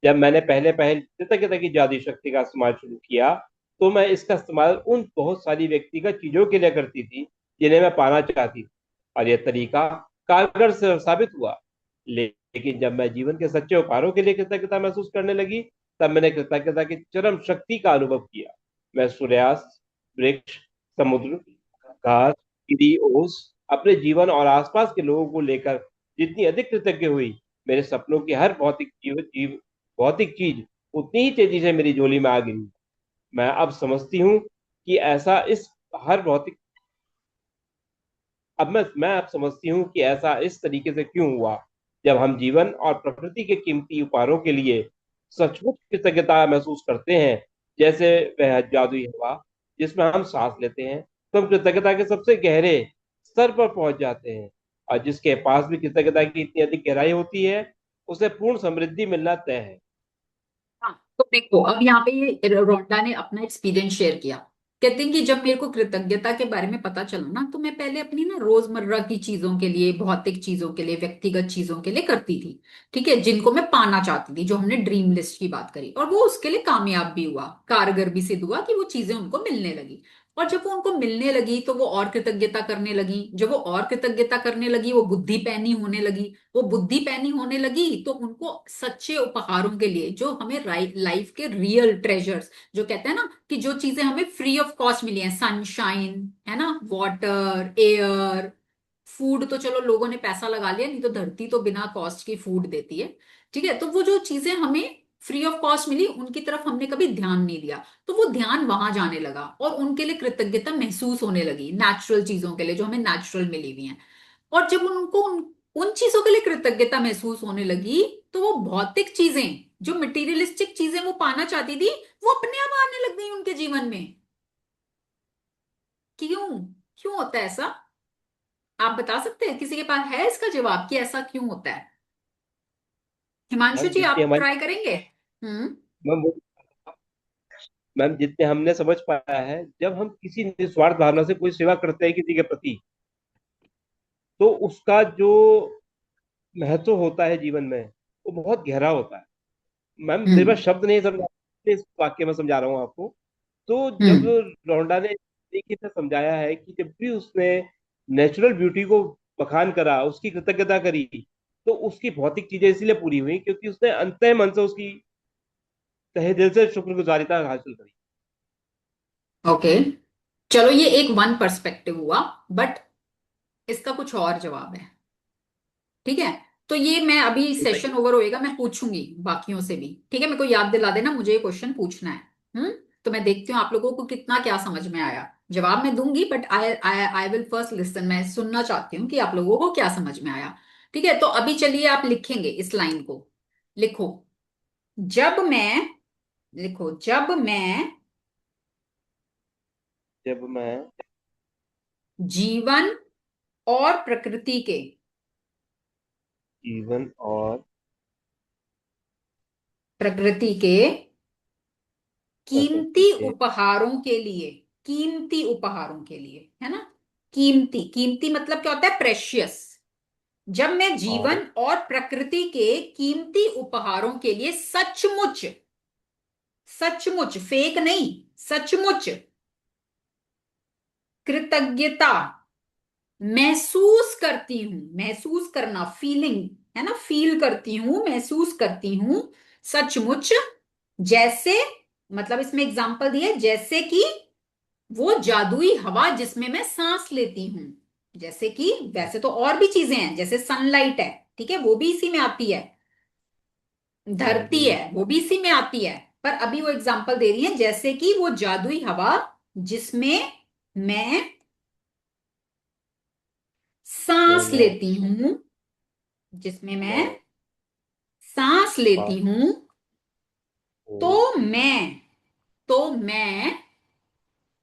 जब मैंने पहले पहल कृतज्ञता की जादुई शक्ति का इस्तेमाल शुरू किया, तो मैं इसका इस्तेमाल उन बहुत सारी व्यक्तिगत चीजों के लिए करती थी जिन्हें मैं पाना चाहती थी, और यह तरीका कारगर साबित हुआ। लेकिन जब मैं जीवन के सच्चे उपहारों के लिए कृतज्ञता महसूस करने लगी, तब मैंने कृतज्ञता की चरम शक्ति का अनुभव किया। मैं सूर्यास्त, वृक्ष, समुद्र, घास, गिरी, ओस, अपने जीवन और आसपास के लोगों को लेकर जितनी अधिक कृतज्ञ हुई, मेरे सपनों की हर भौतिक चीज उतनी ही तेजी से मेरी झोली में आ गिरी। मैं अब समझती हूँ कि ऐसा इस हर भौतिक अब मैं अब समझती हूँ कि ऐसा इस तरीके से क्यों हुआ। जब हम जीवन और प्रकृति के कीमती उपहारों के लिए सचमुच कृतज्ञता महसूस करते हैं, जैसे वह जादुई हवा जिसमें हम सांस लेते हैं, तो हम कृतज्ञता के सबसे गहरे स्तर पर पहुंच जाते हैं। और जिसके पास भी कृतज्ञता की इतनी अधिक गहराई होती है, उसे पूर्ण समृद्धि मिलना तय है। हाँ, तो देखो अब यहाँ पे ये रोंडा ने अपना एक्सपीरियंस शेयर किया। कहते हैं कि जब मेरे को कृतज्ञता के बारे में पता चला ना, तो मैं पहले अपनी ना रोजमर्रा की चीजों के लिए, भौतिक चीजों के लिए, व्यक्तिगत चीजों के लिए करती थी। ठीक है? जिनको मैं पाना चाहती थी, जो हमने ड्रीम लिस्ट की बात करी, और वो उसके लिए कामयाब भी हुआ, कारगर भी सिद्ध हुआ कि वो चीजें उनको मिलने लगी। और जब वो उनको मिलने लगी तो वो और कृतज्ञता करने लगी। जब वो और कृतज्ञता करने लगी, वो बुद्धि पैनी होने लगी। वो बुद्धि पैनी होने लगी तो उनको सच्चे उपहारों के लिए, जो हमें लाइफ के रियल ट्रेजर्स, जो कहते हैं ना कि जो चीजें हमें फ्री ऑफ कॉस्ट मिली हैं, सनशाइन, है ना, वाटर, एयर, फूड, तो चलो लोगों ने पैसा लगा लिया, नहीं तो धरती तो बिना कॉस्ट की फूड देती है। ठीक है? तो वो जो चीजें हमें फ्री ऑफ कॉस्ट मिली, उनकी तरफ हमने कभी ध्यान नहीं दिया, तो वो ध्यान वहां जाने लगा और उनके लिए कृतज्ञता महसूस होने लगी, नेचुरल चीजों के लिए जो हमें नेचुरल मिली हुई हैं। और जब उनको उन चीजों के लिए कृतज्ञता महसूस होने लगी, तो वो भौतिक चीजें, जो मटेरियलिस्टिक चीजें वो पाना चाहती थी, वो अपने आप आने लग गई उनके जीवन में। क्यों? क्यों होता है ऐसा? आप बता सकते हैं? किसी के पास है इसका जवाब कि ऐसा क्यों होता है? हिमांशु मैम जी, जितनी आप हमारी ट्राई करेंगे? हम्म। मैम मैम जितने हमने समझ पाया है, जब हम किसी निस्वार्थ भावना से कोई सेवा करते हैं किसी के प्रति, तो उसका जो महत्व होता है जीवन में, वो बहुत गहरा होता है। मैम मेरे पास हम्म। शब्द नहीं समझा, इस वाक्य में समझा रहा हूँ आपको। तो जब हम्म। रोंडा ने तरीके से समझाया है कि जब भी उसने नेचुरल ब्यूटी को बखान करा, उसकी कृतज्ञता करी, तो उसकी भौतिक चीजें इसीलिए पूरी हुई क्योंकि उसने अंतः मन से उसकी तहे दिल से शुक्रगुजारिता हासिल करी। ओके, चलो ये एक वन पर्सपेक्टिव हुआ, बट इसका कुछ और जवाब है। ठीक है, तो ये मैं अभी सेशन बताइए। ओवर होएगा, मैं पूछूंगी बाकियों से भी। ठीक है, मेरे को याद दिला देना, मुझे ये क्वेश्चन पूछना है। तो मैं देखती हूँ आप लोगों को कितना क्या समझ में आया। जवाब मैं दूंगी, but I I I will first listen, मैं सुनना चाहती हूँ कि आप लोगों को क्या समझ में आया। ठीक है, तो अभी चलिए आप लिखेंगे इस लाइन को। लिखो, जब मैं, लिखो, जब मैं जब मैं जीवन और प्रकृति के जीवन और प्रकृति के प्रकृति कीमती के उपहारों के लिए, कीमती उपहारों के लिए, है ना? कीमती, कीमती मतलब क्या होता है? प्रेशियस। जब मैं और जीवन और प्रकृति के कीमती उपहारों के लिए सचमुच, सचमुच, फेक नहीं, सचमुच कृतज्ञता महसूस करती हूं, महसूस करना, फीलिंग, है ना, फील करती हूं, महसूस करती हूं, सचमुच, जैसे, मतलब इसमें एग्जांपल दिए, जैसे कि वो जादुई हवा जिसमें मैं सांस लेती हूं। जैसे कि, वैसे तो और भी चीजें हैं, जैसे सनलाइट है, ठीक है, वो भी इसी में आती है। धरती जादुई है, वो भी इसी में आती है। पर अभी वो एग्जांपल दे रही है, जैसे कि वो जादुई हवा जिसमें मैं में सांस मैं लेती हूं, जिसमें मैं मैं सांस पास लेती हूं, हूँ, तो मैं, तो मैं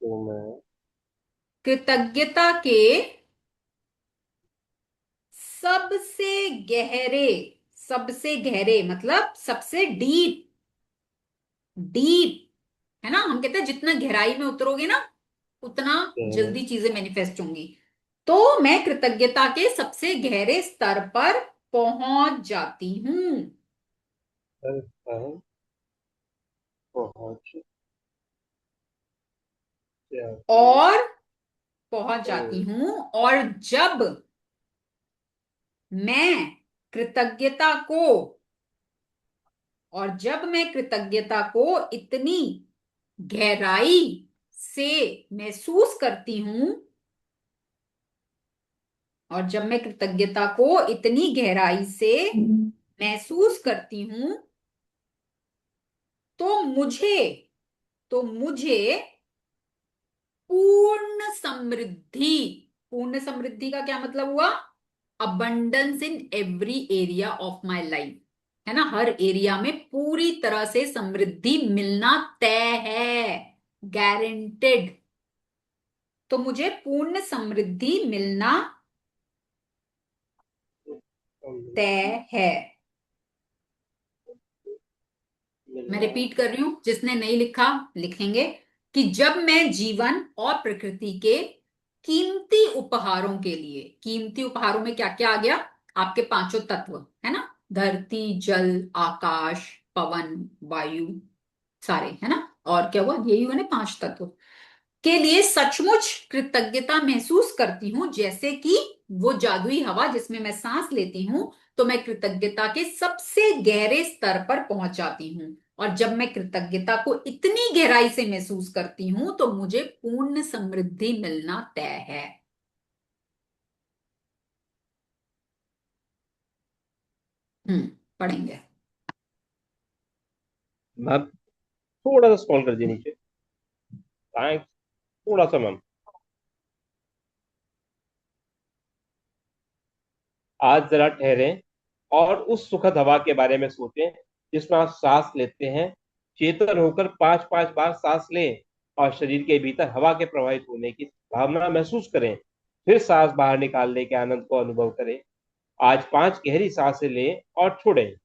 तो मैं कृतज्ञता के सबसे गहरे, सबसे गहरे मतलब सबसे डीप, डीप, है ना, हम कहते हैं जितना गहराई में उतरोगे ना, उतना गहरे जल्दी चीजें मैनिफेस्ट होंगी। तो मैं कृतज्ञता के सबसे गहरे स्तर पर पहुंच जाती हूं, स्तर पर पहुंच जाती और पहुंच जाती हूँ। हूं, और जब मैं कृतज्ञता को, और जब मैं कृतज्ञता को इतनी गहराई से महसूस करती हूं, और जब मैं कृतज्ञता को इतनी गहराई से महसूस करती हूं, तो मुझे, तो मुझे पूर्ण समृद्धि, पूर्ण समृद्धि का क्या मतलब हुआ? Abundance in every area of my life, है ना, हर एरिया में पूरी तरह से समृद्धि मिलना तय है, गारंटेड। तो मुझे पूर्ण समृद्धि मिलना तय है। मैं मिलना रिपीट कर रही हूं, जिसने नहीं लिखा लिखेंगे, कि जब मैं जीवन और प्रकृति के कीमती उपहारों के लिए, कीमती उपहारों में क्या क्या आ गया? आपके पांचों तत्व, है ना, धरती, जल, आकाश, पवन, वायु, सारे, है ना, और क्या हुआ, यही हुआ ना, पांच तत्व के लिए सचमुच कृतज्ञता महसूस करती हूं, जैसे कि वो जादुई हवा जिसमें मैं सांस लेती हूं, तो मैं कृतज्ञता के सबसे गहरे स्तर पर पहुंच जाती हूं। और जब मैं कृतज्ञता को इतनी गहराई से महसूस करती हूं, तो मुझे पूर्ण समृद्धि मिलना तय है। हम्म, पढ़ेंगे। मैम थोड़ा सा स्क्रॉल कर दिए नीचे। थैंक्स। थोड़ा सा मैम। आज जरा ठहरें और उस सुखद हवा के बारे में सोचें जिसमें आप सांस लेते हैं। चेतन होकर 5-5 बार सांस लें और शरीर के भीतर हवा के प्रवाहित होने की भावना महसूस करें। फिर सांस बाहर निकालने के आनंद को अनुभव करें। आज 5 गहरी सांसें लें और छोड़ें।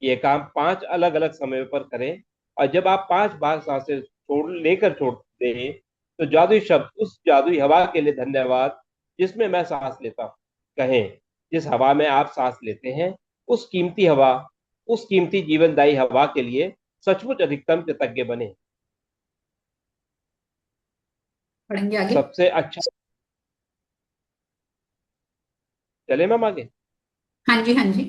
ये काम 5 अलग अलग समय पर करें। और जब आप 5 बार सांसें छोड़ दें तो जादुई शब्द उस जादुई हवा के लिए धन्यवाद जिसमें मैं सांस लेता हूँ कहें। जिस हवा में आप सांस लेते हैं उस कीमती हवा, उस कीमती जीवनदायी हवा के लिए सचमुच अधिकतम कृतज्ञ बने। पढ़ेंगे आगे। सबसे अच्छा, चले मैम आगे। हाँ जी, हाँ जी।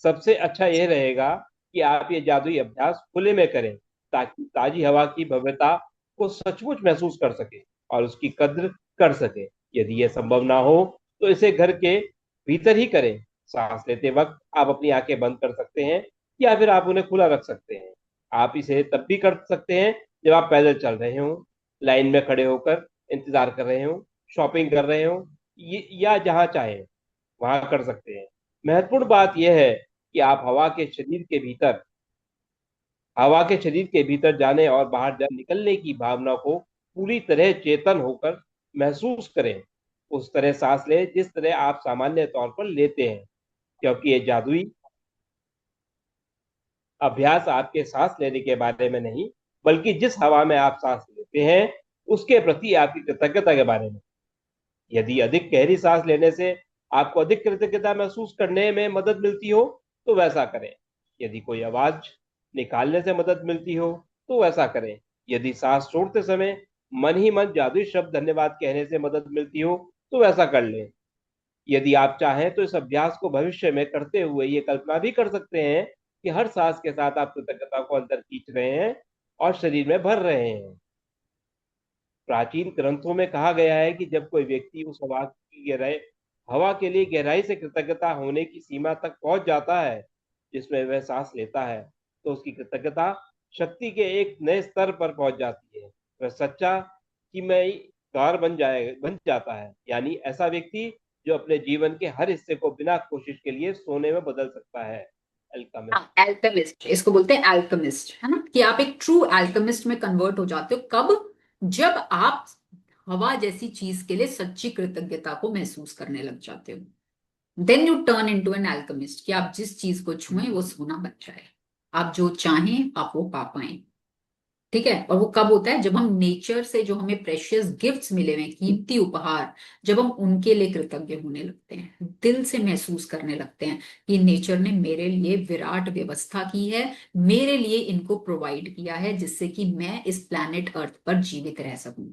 सबसे अच्छा यह रहेगा कि आप ये जादुई अभ्यास खुले में करें ताकि ताजी हवा की भव्यता को सचमुच महसूस कर सके और उसकी कद्र कर सके। यदि यह संभव ना हो तो इसे घर के भीतर ही करें। सांस लेते वक्त आप अपनी आंखें बंद कर सकते हैं या फिर आप उन्हें खुला रख सकते हैं। आप इसे तब भी कर सकते हैं जब आप पैदल चल रहे हों, लाइन में खड़े होकर इंतजार कर रहे हों, शॉपिंग कर रहे हों, या जहां चाहें वहां कर सकते हैं। महत्वपूर्ण बात यह है कि आप हवा के शरीर के भीतर जाने और बाहर निकलने की भावना को पूरी तरह चेतन होकर महसूस करें। उस तरह सांस लें जिस तरह आप सामान्य तौर पर लेते हैं, क्योंकि ये जादुई अभ्यास आपके सांस लेने के बारे में नहीं बल्कि जिस हवा में आप सांस लेते हैं उसके प्रति आपकी कृतज्ञता के बारे में। यदि अधिक गहरी सांस लेने से आपको अधिक कृतज्ञता महसूस करने में मदद मिलती हो तो वैसा करें। यदि कोई आवाज निकालने से मदद मिलती हो तो वैसा करें। यदि सांस छोड़ते समय मन ही मन जादुई शब्द धन्यवाद कहने से मदद मिलती हो तो वैसा कर लें। यदि आप चाहें तो इस अभ्यास को भविष्य में करते हुए ये कल्पना भी कर सकते हैं कि हर सांस के साथ आप कृतज्ञता को अंदर खींच रहे हैं और शरीर में भर रहे हैं। प्राचीन ग्रंथों में कहा गया है कि जब कोई व्यक्ति उस हवा के लिए गहराई से कृतज्ञता होने की सीमा तक पहुंच जाता है जिसमें वह सांस लेता है तो उसकी कृतज्ञता शक्ति के एक नए स्तर पर पहुंच जाती है। वह सच्चा कि मैं कार बन जाता है, यानी ऐसा व्यक्ति जो अपने जीवन के हर हिस्से को बिना कोशिश के लिए सोने में बदल सकता है। हाँ, अल्केमिस्ट। एल्केमिस्ट, इसको बोलते हैं एल्केमिस्ट, है ना, कि आप एक ट्रू एल्केमिस्ट में कन्वर्ट हो जाते हो। कब? जब आप हवा जैसी चीज के लिए सच्ची कृतज्ञता को महसूस करने लग जाते हो। Then you turn into an alchemist, कि आप जिस चीज को छुएं वो सोना बन जाए। आप जो चाहें आप वो पा पाए। ठीक है। और वो कब होता है? जब हम नेचर से जो हमें प्रेशियस गिफ्ट्स मिले हुए हैं, कीमती उपहार, जब हम उनके लिए कृतज्ञ होने लगते हैं, दिल से महसूस करने लगते हैं कि नेचर ने मेरे लिए विराट व्यवस्था की है, मेरे लिए इनको प्रोवाइड किया है जिससे कि मैं इस प्लैनेट अर्थ पर जीवित रह सकूं।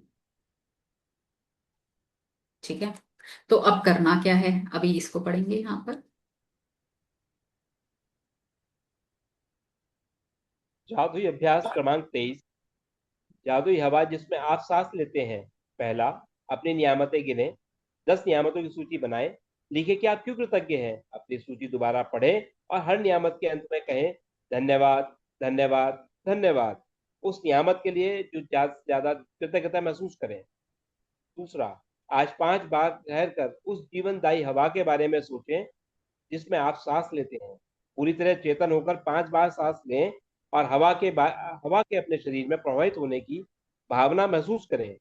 ठीक है। तो अब करना क्या है? अभी इसको पढ़ेंगे यहाँ पर। जादुई अभ्यास क्रमांक 23। जादुई हवा जिसमें आप सांस लेते हैं। पहला, अपनी नियामतें गिनें। 10 नियामतों की सूची बनाएं। लिखें कि आप क्यों कृतज्ञ हैं। अपनी सूची दोबारा पढ़ें और हर नियामत के अंत में कहें धन्यवाद, धन्यवाद, धन्यवाद। उस नियामत के लिए जो ज्यादा से ज्यादा कृतज्ञता महसूस करें। दूसरा, आज 5 बार ठहर कर उस जीवनदायी हवा के बारे में सोचें जिसमें आप सांस लेते हैं। पूरी तरह चेतन होकर 5 बार सांस लें और हवा के अपने शरीर में प्रवाहित होने की भावना महसूस करें।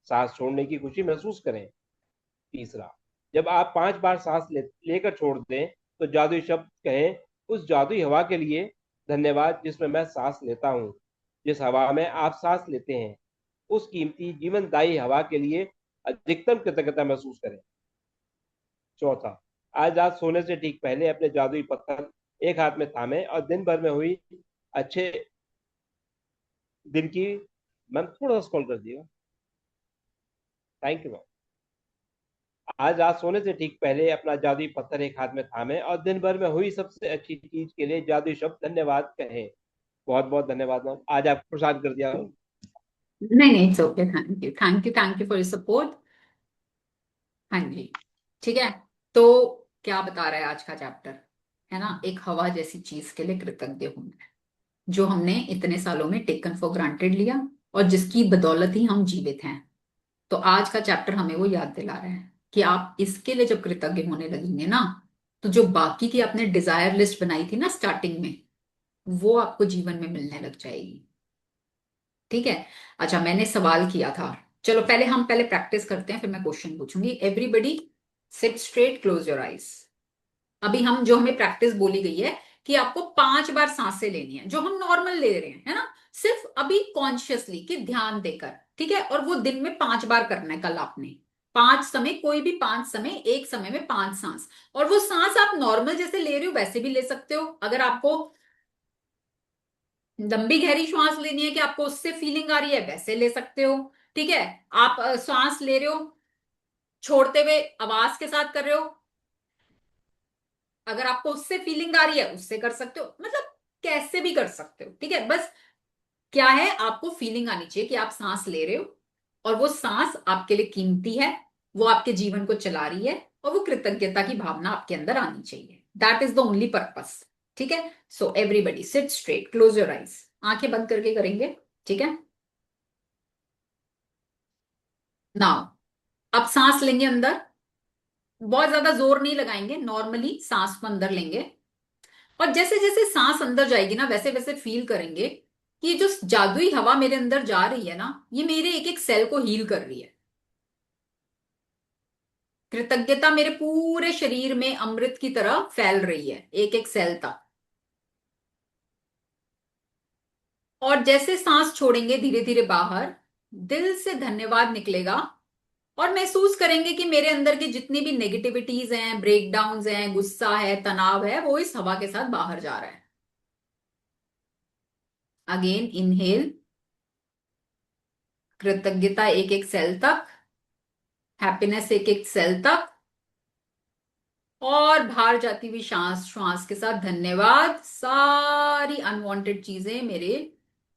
सांस छोड़ने की खुशी महसूस करें। तीसरा, जब आप 5 बार सांस लेकर छोड़ दें तो जादुई शब्द कहें उस जादुई हवा के लिए धन्यवाद जिसमें मैं सांस लेता हूँ। जिस हवा में आप सांस लेते हैं उस कीमती जीवनदायी हवा के लिए अधिकतम कृतज्ञता महसूस करें। चौथा, आज रात सोने से ठीक पहले अपने जादुई पत्थर एक हाथ में थामे और दिन भर में हुई अच्छे दिन की। मैम थोड़ा सा स्क्रॉल कर दिया। Thank you ma'am. आज रात सोने से ठीक पहले अपना जादुई पत्थर एक हाथ में थामे और दिन भर में हुई सबसे अच्छी चीज के लिए जादुई शब्द धन्यवाद कहें। बहुत बहुत धन्यवाद मैम, आज आपको परेशान कर दिया। नहीं नहीं, it's okay. Thank you, thank you, thank you for your support. हाँ जी। ठीक है। तो क्या बता रहा है आज का चैप्टर? है ना, एक हवा जैसी चीज के लिए कृतज्ञ होना है। जो हमने इतने सालों में टेकन फॉर ग्रांटेड लिया और जिसकी बदौलत ही हम जीवित हैं। तो आज का चैप्टर हमें वो याद दिला रहा है कि आप इसके लिए जब कृतज्ञ होने लगेंगे ना, तो जो बाकी की आपने डिजायर लिस्ट बनाई थी ना स्टार्टिंग में, वो आपको जीवन में मिलने लग जाएगी। ठीक है। अच्छा, मैंने सवाल किया था। चलो पहले हम पहले प्रैक्टिस करते हैं, फिर मैं क्वेश्चन पूछूंगी। Everybody seat straight, close your eyes. अभी हम जो हमें प्रैक्टिस बोली गई है कि आपको 5 बार सांसें लेनी है, जो हम नॉर्मल ले रहे हैं, है ना। सिर्फ अभी कॉन्शियसली कि ध्यान देकर, ठीक है। और वो दिन में 5 बार करना है। कल आपने 5 समय, कोई भी 5 समय, एक समय में 5 सांस। और वो सांस आप नॉर्मल जैसे ले रहे हो वैसे भी ले सकते हो। अगर आपको लंबी गहरी श्वास लेनी है कि आपको उससे फीलिंग आ रही है, वैसे ले सकते हो। ठीक है। आप श्वास ले रहे हो, छोड़ते हुए आवाज के साथ कर रहे हो, अगर आपको उससे फीलिंग आ रही है उससे कर सकते हो। मतलब कैसे भी कर सकते हो, ठीक है। बस क्या है, आपको फीलिंग आनी चाहिए कि आप सांस ले रहे हो और वो सांस आपके लिए कीमती है, वो आपके जीवन को चला रही है, और वो कृतज्ञता की भावना आपके अंदर आनी चाहिए। That is the only purpose. ठीक है। So everybody seat straight, close your eyes. आंखें बंद करके करेंगे। ठीक है। नाउ अब सांस लेंगे अंदर। बहुत ज्यादा जोर नहीं लगाएंगे, नॉर्मली सांस को अंदर लेंगे। और जैसे जैसे सांस अंदर जाएगी ना, वैसे वैसे फील करेंगे कि ये जो जादुई हवा मेरे अंदर जा रही है ना, ये मेरे एक एक सेल को हील कर रही है। कृतज्ञता मेरे पूरे शरीर में अमृत की तरह फैल रही है, एक एक सेल तक। और जैसे सांस छोड़ेंगे धीरे धीरे बाहर, दिल से धन्यवाद निकलेगा। और महसूस करेंगे कि मेरे अंदर की जितनी भी नेगेटिविटीज हैं, ब्रेकडाउन्स हैं, गुस्सा है, तनाव है, वो इस हवा के साथ बाहर जा रहा है। अगेन इनहेल, कृतज्ञता एक एक सेल तक, हैप्पीनेस एक एक सेल तक। और बाहर जाती हुई श्वास, श्वास के साथ धन्यवाद, सारी अनवांटेड चीजें मेरे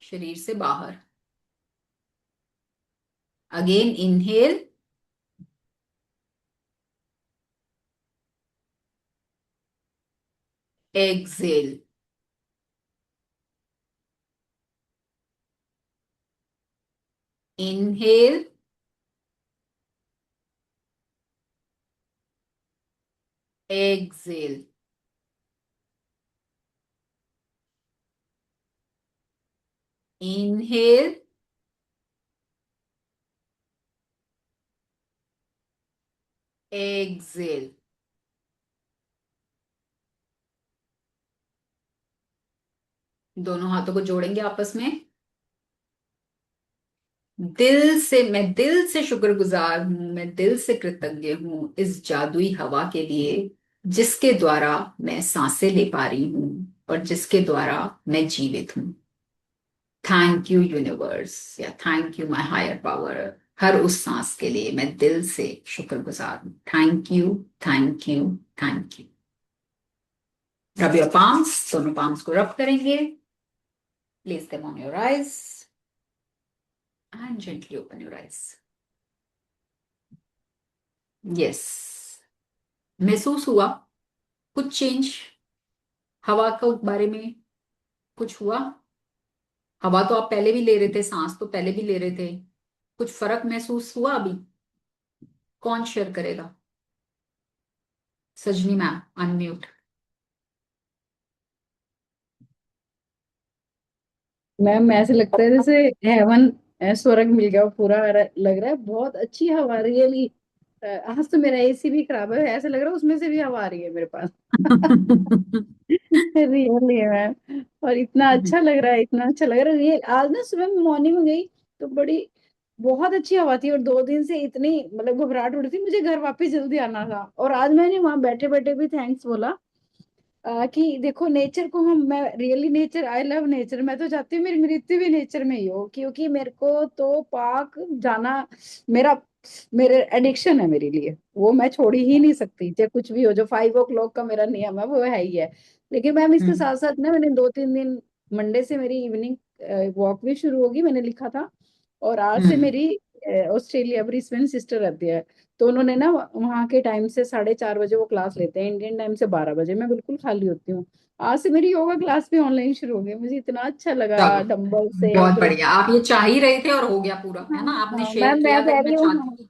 शरीर से बाहर। Again inhale, exhale. Inhale, exhale. Inhale, exhale. दोनों हाथों को जोड़ेंगे आपस में। दिल से, मैं दिल से शुक्रगुजार हूं, मैं दिल से कृतज्ञ हूं इस जादुई हवा के लिए, जिसके द्वारा मैं सांसें ले पा रही हूं और जिसके द्वारा मैं जीवित हूं। थैंक यू यूनिवर्स, या thank you my higher power. हर उस सांस के लिए मैं दिल से शुक्रगुजार हूं। Thank you, thank you, thank you. Rub your palms, दोनों पाम्स को रब करेंगे। Place them on your eyes and gently open your eyes. Yes, महसूस हुआ कुछ चेंज? हवा के बारे में कुछ हुआ? हवा तो आप पहले भी ले रहे थे, सांस तो पहले भी ले रहे थे, कुछ फर्क महसूस हुआ अभी? कौन शेयर करेगा? सजनी मैम, अनम्यूट। मैम ऐसे लगता है जैसे हेवन, स्वर्ग मिल गया, वो पूरा लग रहा है। बहुत अच्छी हवा रियली। आज तो मेरा एसी भी खराब है, ऐसे लग रहा है उसमें से भी हवा आ रही है मेरे पास। रियली है मैम। और इतना अच्छा लग रहा है, इतना अच्छा लग रहा है रियल। आज ना सुबह में मॉर्निंग में गई तो बड़ी बहुत अच्छी हवा थी, और 2 दिन से इतनी मतलब घबराहट हो रही थी, मुझे घर वापस जल्दी आना था। और आज मैंने वहां बैठे बैठे भी थैंक्स बोला। कि देखो नेचर को हम, मैं really nature, I love nature. मैं तो चाहती हूँ मेरी मृत्यु भी नेचर में ही हो, क्योंकि मेरे को तो पार्क जाना मेरा मेरे एडिक्शन है मेरे लिए। वो मैं छोड़ ही नहीं सकती, चाहे कुछ भी हो। जो 5 o'clock का मेरा नियम है वो है ही है। लेकिन मैम इसके हम्म। साथ साथ ना मैंने 2-3 दिन, मंडे से मेरी इवनिंग वॉक भी शुरू होगी, मैंने लिखा था। और आज से हम्म। मेरी ऑस्ट्रेलिया ब्रिस्बेन सिस्टर रहती है, तो उन्होंने ना वहाँ के टाइम से 4:30 बजे वो क्लास लेते हैं, इंडियन टाइम से 12 बजे मैं बिल्कुल खाली होती हूँ। आज से मेरी योगा क्लास भी ऑनलाइन शुरू हो गई, मुझे इतना अच्छा लगा, चलो डंबल से बहुत फिर। बढ़िया, आप ये चाह ही रहे थे और हो गया पूरा, हाँ है ना, आपने हाँ, शेयर मैं किया था कह कि रही मैं हूँ, हाँ, चाहती थी।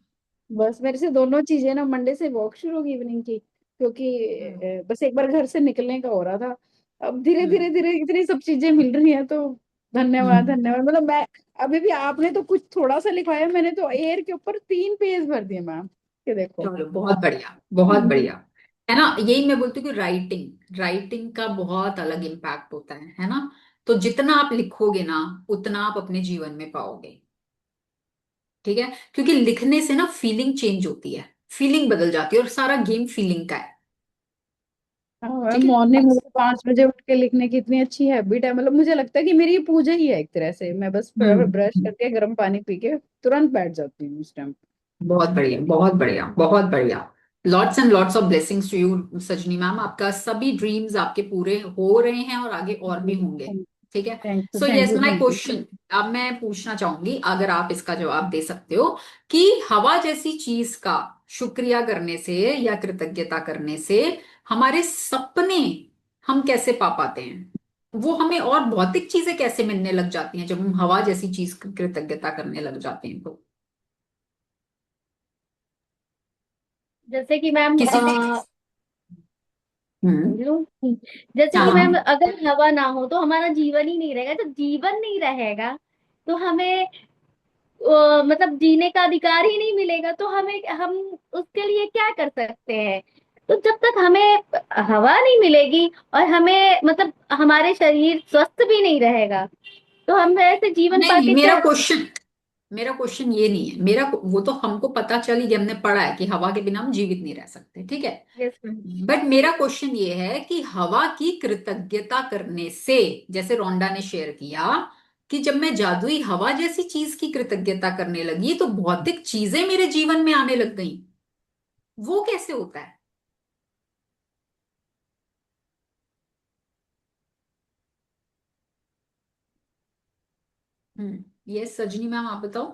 बस मेरे से दोनों चीजें ना, मंडे से वॉक शुरू होगी इवनिंग की, क्योंकि हम्म बस एक बार घर से निकलने का हो रहा था। अब धीरे धीरे हम्म धीरे इतनी सब चीजें मिल रही हैं, तो धन्यवाद हम्म। धन्यवाद। मतलब मैं, अभी भी आपने तो कुछ थोड़ा सा लिखवाया, मैंने तो एयर के ऊपर 3 पेज भर दिए मैम, ये देखो। चलो बहुत बढ़िया, बहुत हम्म। बढ़िया। है ना, यही मैं बोलती हूँ कि राइटिंग राइटिंग का बहुत अलग इम्पैक्ट होता है ना। तो जितना आप लिखोगे ना, उतना आप अपने जीवन में पाओगे। ठीक है, क्योंकि लिखने से ना फीलिंग चेंज होती है, फीलिंग बदल जाती है, और सारा गेम फीलिंग का है। हाँ, ठीक है। मॉर्निंग में 5 बजे उठ के लिखने की इतनी अच्छी हैबिट है, मतलब मुझे लगता है कि मेरी ये पूजा ही है एक तरह से। मैं बस ब्रश हम्म। करके गर्म पानी पी के तुरंत बैठ जाती हूँ उस टाइम। बहुत बढ़िया, बहुत बढ़िया, बहुत बढ़िया। Lots and lots of blessings to you Sajni ma'am, आपका सभी ड्रीम्स आपके पूरे हो रहे हैं और आगे और भी होंगे। ठीक है। Thank you so thank yes, you my thank you. Question, अब मैं पूछना चाहूंगी, अगर आप इसका जवाब दे सकते हो, कि हवा जैसी चीज का शुक्रिया करने से या कृतज्ञता करने से हमारे सपने हम कैसे पा पाते हैं, वो हमें और भौतिक चीजें कैसे मिलने लग जाती हैं जब हम हवा जैसी चीज की कृतज्ञता करने लग जाते हैं तो। जैसे कि मैम किसी भी। हम्म। समझ लो, जैसे कि मैम हाँ। अगर हवा ना हो तो हमारा जीवन ही नहीं रहेगा। जब जीवन नहीं रहेगा तो हमें मतलब जीने का अधिकार ही नहीं मिलेगा। तो हम उसके लिए क्या कर सकते हैं? तो जब तक हमें हवा नहीं मिलेगी और हमें मतलब हमारे शरीर स्वस्थ भी नहीं रहेगा, तो हम ऐसे जीवन नहीं नहीं, पाके मेरा क्या? क्वेश्चन, मेरा क्वेश्चन ये नहीं है, मेरा वो तो हमको पता चल ही गया, हमने पढ़ा है कि हवा के बिना हम जीवित नहीं रह सकते, ठीक है। Yes ma'am. बट मेरा क्वेश्चन ये है कि हवा की कृतज्ञता करने से, जैसे रोंडा ने शेयर किया कि जब मैं जादुई हवा जैसी चीज की कृतज्ञता करने लगी तो भौतिक चीजें मेरे जीवन में आने लग गई, वो कैसे होता है? ये सजनी मैम आप बताओ।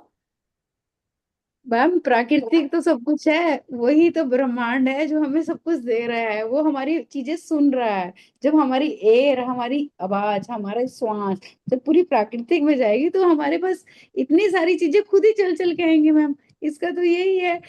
मैम प्राकृतिक तो सब कुछ है, वही तो ब्रह्मांड है जो हमें सब कुछ दे रहा है, वो हमारी चीजें सुन रहा है। जब हमारी एयर, हमारी आवाज, हमारा श्वास जब पूरी प्राकृतिक में जाएगी, तो हमारे पास इतनी सारी चीजें खुद ही चल चल के आएंगी मैम। इसका तो यही है,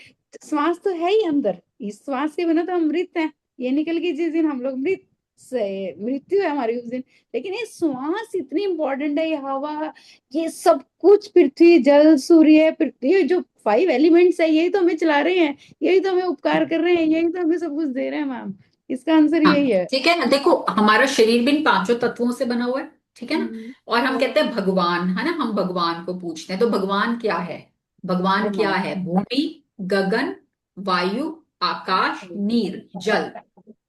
श्वास तो है ही अंदर, इस श्वास के बिना तो हम मृत हैं। ये निकल के जिस दिन हम लोग मृत से मृत्यु है हमारी उस दिन। लेकिन ये श्वास इतनी इंपॉर्टेंट है, ये हवा, ये सब कुछ, पृथ्वी, जल, सूर्य, पृथ्वी, जो 5 एलिमेंट्स है, यही तो हमें चला रहे हैं, यही तो हमें उपकार कर रहे हैं, यही तो हमें सब कुछ दे रहे हैं मैम। इसका आंसर हाँ यही है। ठीक है ना, देखो हमारा शरीर भी इन पांचों तत्वों से बना हुआ है, ठीक है ना। हम्म। और हम कहते हैं भगवान, है ना, हम भगवान को पूछते हैं, तो भगवान क्या है? भगवान क्या ब्रह्मांड। है? भूमि, गगन, वायु, आकाश, नीर, जल,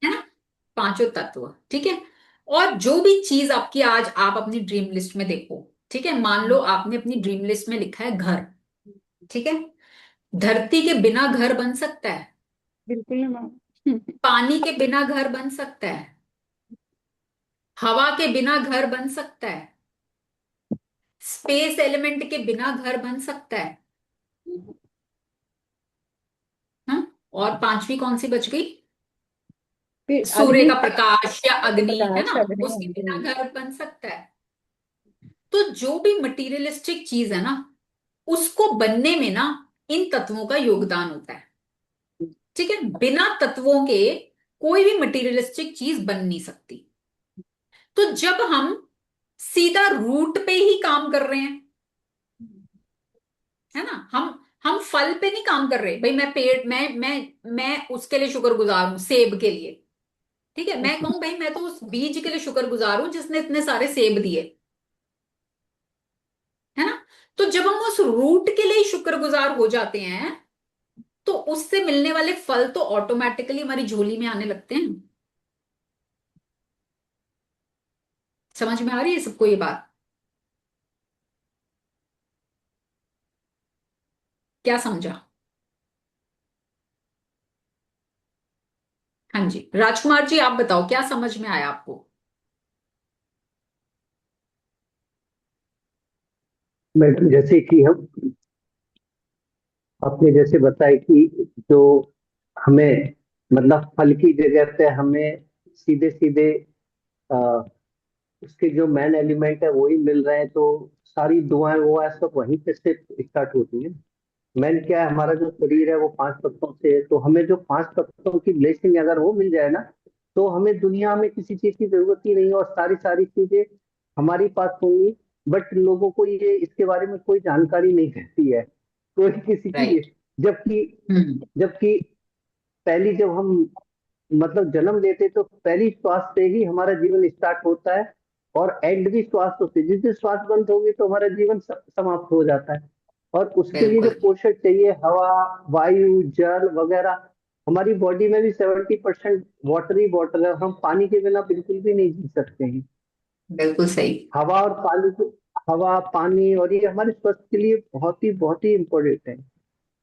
है ना, पांचों तत्व, ठीक है। और जो भी चीज आपकी आज आप अपनी ड्रीम लिस्ट में देखो, ठीक है, मान लो आपने अपनी ड्रीम लिस्ट में लिखा है घर, ठीक है। धरती के बिना घर बन सकता है? बिल्कुल है मैम। पानी के बिना घर बन सकता है? हवा के बिना घर बन सकता है? स्पेस एलिमेंट के बिना घर बन सकता है? हाँ? और पांचवी कौन सी बच गई? फिर सूर्य अग्नि, का प्रकाश या अग्नि, है ना, प्रकाश, अग्नि, उसके बिना अग्नि। घर बन सकता है? तो जो भी मटीरियलिस्टिक चीज है ना, उसको बनने में ना इन तत्वों का योगदान होता है, ठीक है। बिना तत्वों के कोई भी मटीरियलिस्टिक चीज बन नहीं सकती। तो जब हम सीधा रूट पे ही काम कर रहे हैं, है ना, हम फल पे नहीं काम कर रहे, भाई मैं पेड़, मैं उसके लिए शुक्रगुजार हूं, सेब के लिए, ठीक है, मैं कहूं भाई मैं तो उस बीज के लिए शुक्रगुजार हूं जिसने इतने सारे सेब दिए, है ना। तो जब हम उस रूट के लिए शुक्रगुजार हो जाते हैं, तो उससे मिलने वाले फल तो ऑटोमेटिकली हमारी झोली में आने लगते हैं। समझ में आ रही है सबको ये बात? क्या समझा? हाँ जी, राजकुमार जी आप बताओ, क्या समझ में आया आपको? मैडम, जैसे कि हम आपने जैसे बताया कि जो हमें मतलब फल की जगह पे हमें सीधे सीधे उसके जो मेन एलिमेंट है वही मिल रहे हैं, तो सारी दुआएं वो है सब वहीं पे से स्टार्ट होती है। मेन क्या है, हमारा जो शरीर है वो 5 तत्वों से है, तो हमें जो 5 तत्वों की ब्लेसिंग अगर वो मिल जाए ना, तो हमें दुनिया में किसी चीज की जरूरत ही नहीं है, और सारी सारी चीजें हमारी पास होंगी। बट लोगों को ये इसके बारे में कोई जानकारी नहीं रहती है, कोई किसी की। राइट। जबकि हम्म। जबकि पहली जब हम मतलब जन्म लेते तो पहली श्वास से ही हमारा जीवन स्टार्ट होता है, और एंड भी श्वास से। जिस दिन श्वास बंद होगी तो हमारा जीवन समाप्त हो जाता है। और उसके लिए जो बिल्कुल पोषण चाहिए, हवा, वायु, जल वगैरह, हमारी बॉडी में भी 70% वाटर ही वाटर है। हम पानी के बिना बिल्कुल भी नहीं जी सकते हैं। बिल्कुल सही। हवा और पानी हवा, पानी, और ये हमारे स्वास्थ्य के लिए बहुत ही इम्पोर्टेंट है।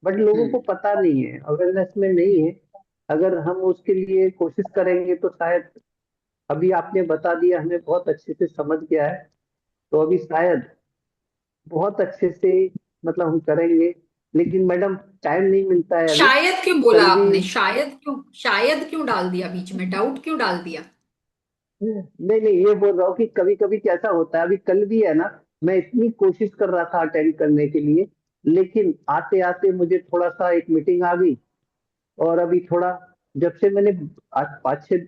बट लोगों को हम्म। पता नहीं है, अवेयरनेस में नहीं है। अगर हम उसके लिए कोशिश करेंगे तो शायद, अभी आपने बता दिया, हमें बहुत अच्छे से समझ गया है, तो अभी शायद बहुत अच्छे से मतलब हम करेंगे। लेकिन मैडम टाइम नहीं मिलता है अभी। शायद क्यों बोला कल भी आपने? शायद क्यों डाल दिया बीच में? डाउट क्यों डाल दिया? नहीं नहीं, ये बोल रहा हूँ कि कभी कभी कैसा होता है, अभी कल भी है ना, मैं इतनी कोशिश कर रहा था अटेंड करने के लिए, लेकिन आते आते मुझे थोड़ा सा एक मीटिंग आ गई। और अभी थोड़ा, जब से मैंने आज 5 6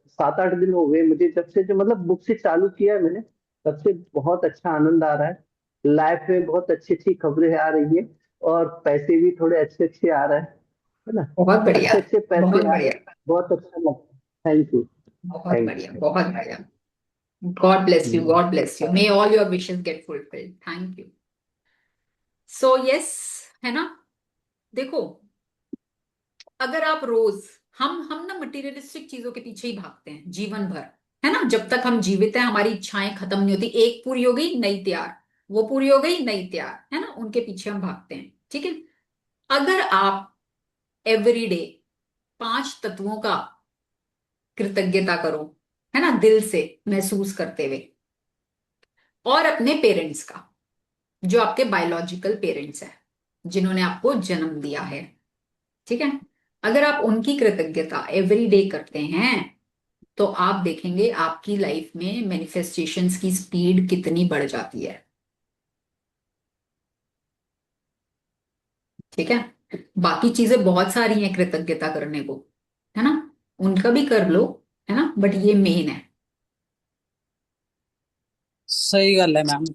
7 8 दिन हो गए मुझे, जब से जो मतलब बुक से चालू किया है मैंने, तब से बहुत अच्छा आनंद आ रहा है। लाइफ में बहुत अच्छी अच्छी खबरें आ रही है, और पैसे भी थोड़े अच्छे अच्छे आ रहे हैं, है ना। बहुत बढ़िया। अच्छे अच्छे पैसे बहुत आ रहे बढ़िया। हैं, बहुत अच्छा लगता है। Thank you. बहुत थैंक बढ़िया। यू। बहुत बढ़िया। God bless you, hmm. God bless you, may all your wishes gate fulfilled. Thank you. So yes, है ना? देखो, अगर आप रोज, हम ना मटेरियलिस्टिक चीजों के पीछे ही भागते हैं जीवन भर, है ना? जब तक हम जीवित हैं हमारी इच्छाएं खत्म नहीं होती। एक पूरी हो गई नई तैयार, वो पूरी हो गई नई तैयार, है ना? उनके पीछे हम भागते हैं, ठीक है? अगर आप एवरीडे 5 तत्वों का कृतज्ञता करो, है ना, दिल से महसूस करते हुए, और अपने पेरेंट्स का, जो आपके बायोलॉजिकल पेरेंट्स हैं, जिन्होंने आपको जन्म दिया है, ठीक है, अगर आप उनकी कृतज्ञता एवरी डे करते हैं, तो आप देखेंगे आपकी लाइफ में मैनिफेस्टेशंस की स्पीड कितनी बढ़ जाती है, ठीक है? बाकी चीजें बहुत सारी हैं कृतज्ञता करने को, है ना? उनका भी कर लो, है ना, बट ये मेन है। सही गल है मैम।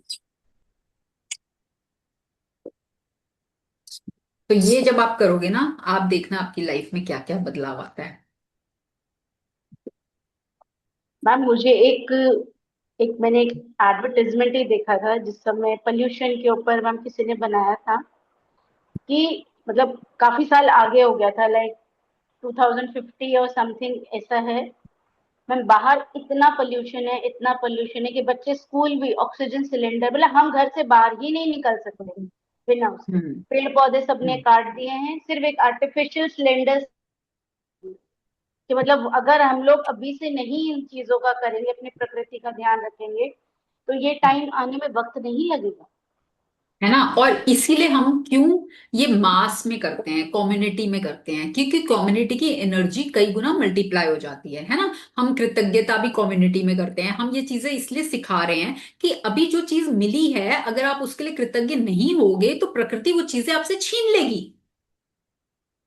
तो ये जब आप करोगे ना, आप देखना आपकी लाइफ में क्या क्या बदलाव आता है। मैम मुझे एक एक मैंने एक एडवर्टाइजमेंट ही देखा था जिस समय पोल्यूशन के ऊपर मैम किसी ने बनाया था कि मतलब काफी साल आगे हो गया था, लाइक 2050 और समथिंग ऐसा है। मैम बाहर इतना पोल्यूशन है कि बच्चे स्कूल भी ऑक्सीजन सिलेंडर, मतलब हम घर से बाहर ही नहीं निकल सकते बिना उसके। हम्म। पेड़ पौधे सबने हम्म। काट दिए हैं, सिर्फ एक आर्टिफिशियल सिलेंडर। कि मतलब अगर हम लोग अभी से नहीं इन चीजों का करेंगे, अपनी प्रकृति का ध्यान रखेंगे, तो ये टाइम आने में वक्त नहीं लगेगा। है ना? और इसीलिए हम क्यों ये मास में करते हैं, कम्युनिटी में करते हैं, क्योंकि कम्युनिटी की एनर्जी कई गुना मल्टीप्लाई हो जाती है ना? हम कृतज्ञता भी कम्युनिटी में करते हैं। हम ये चीजें इसलिए सिखा रहे हैं कि अभी जो चीज मिली है, अगर आप उसके लिए कृतज्ञ नहीं होगे तो प्रकृति वो चीजें आपसे छीन लेगी,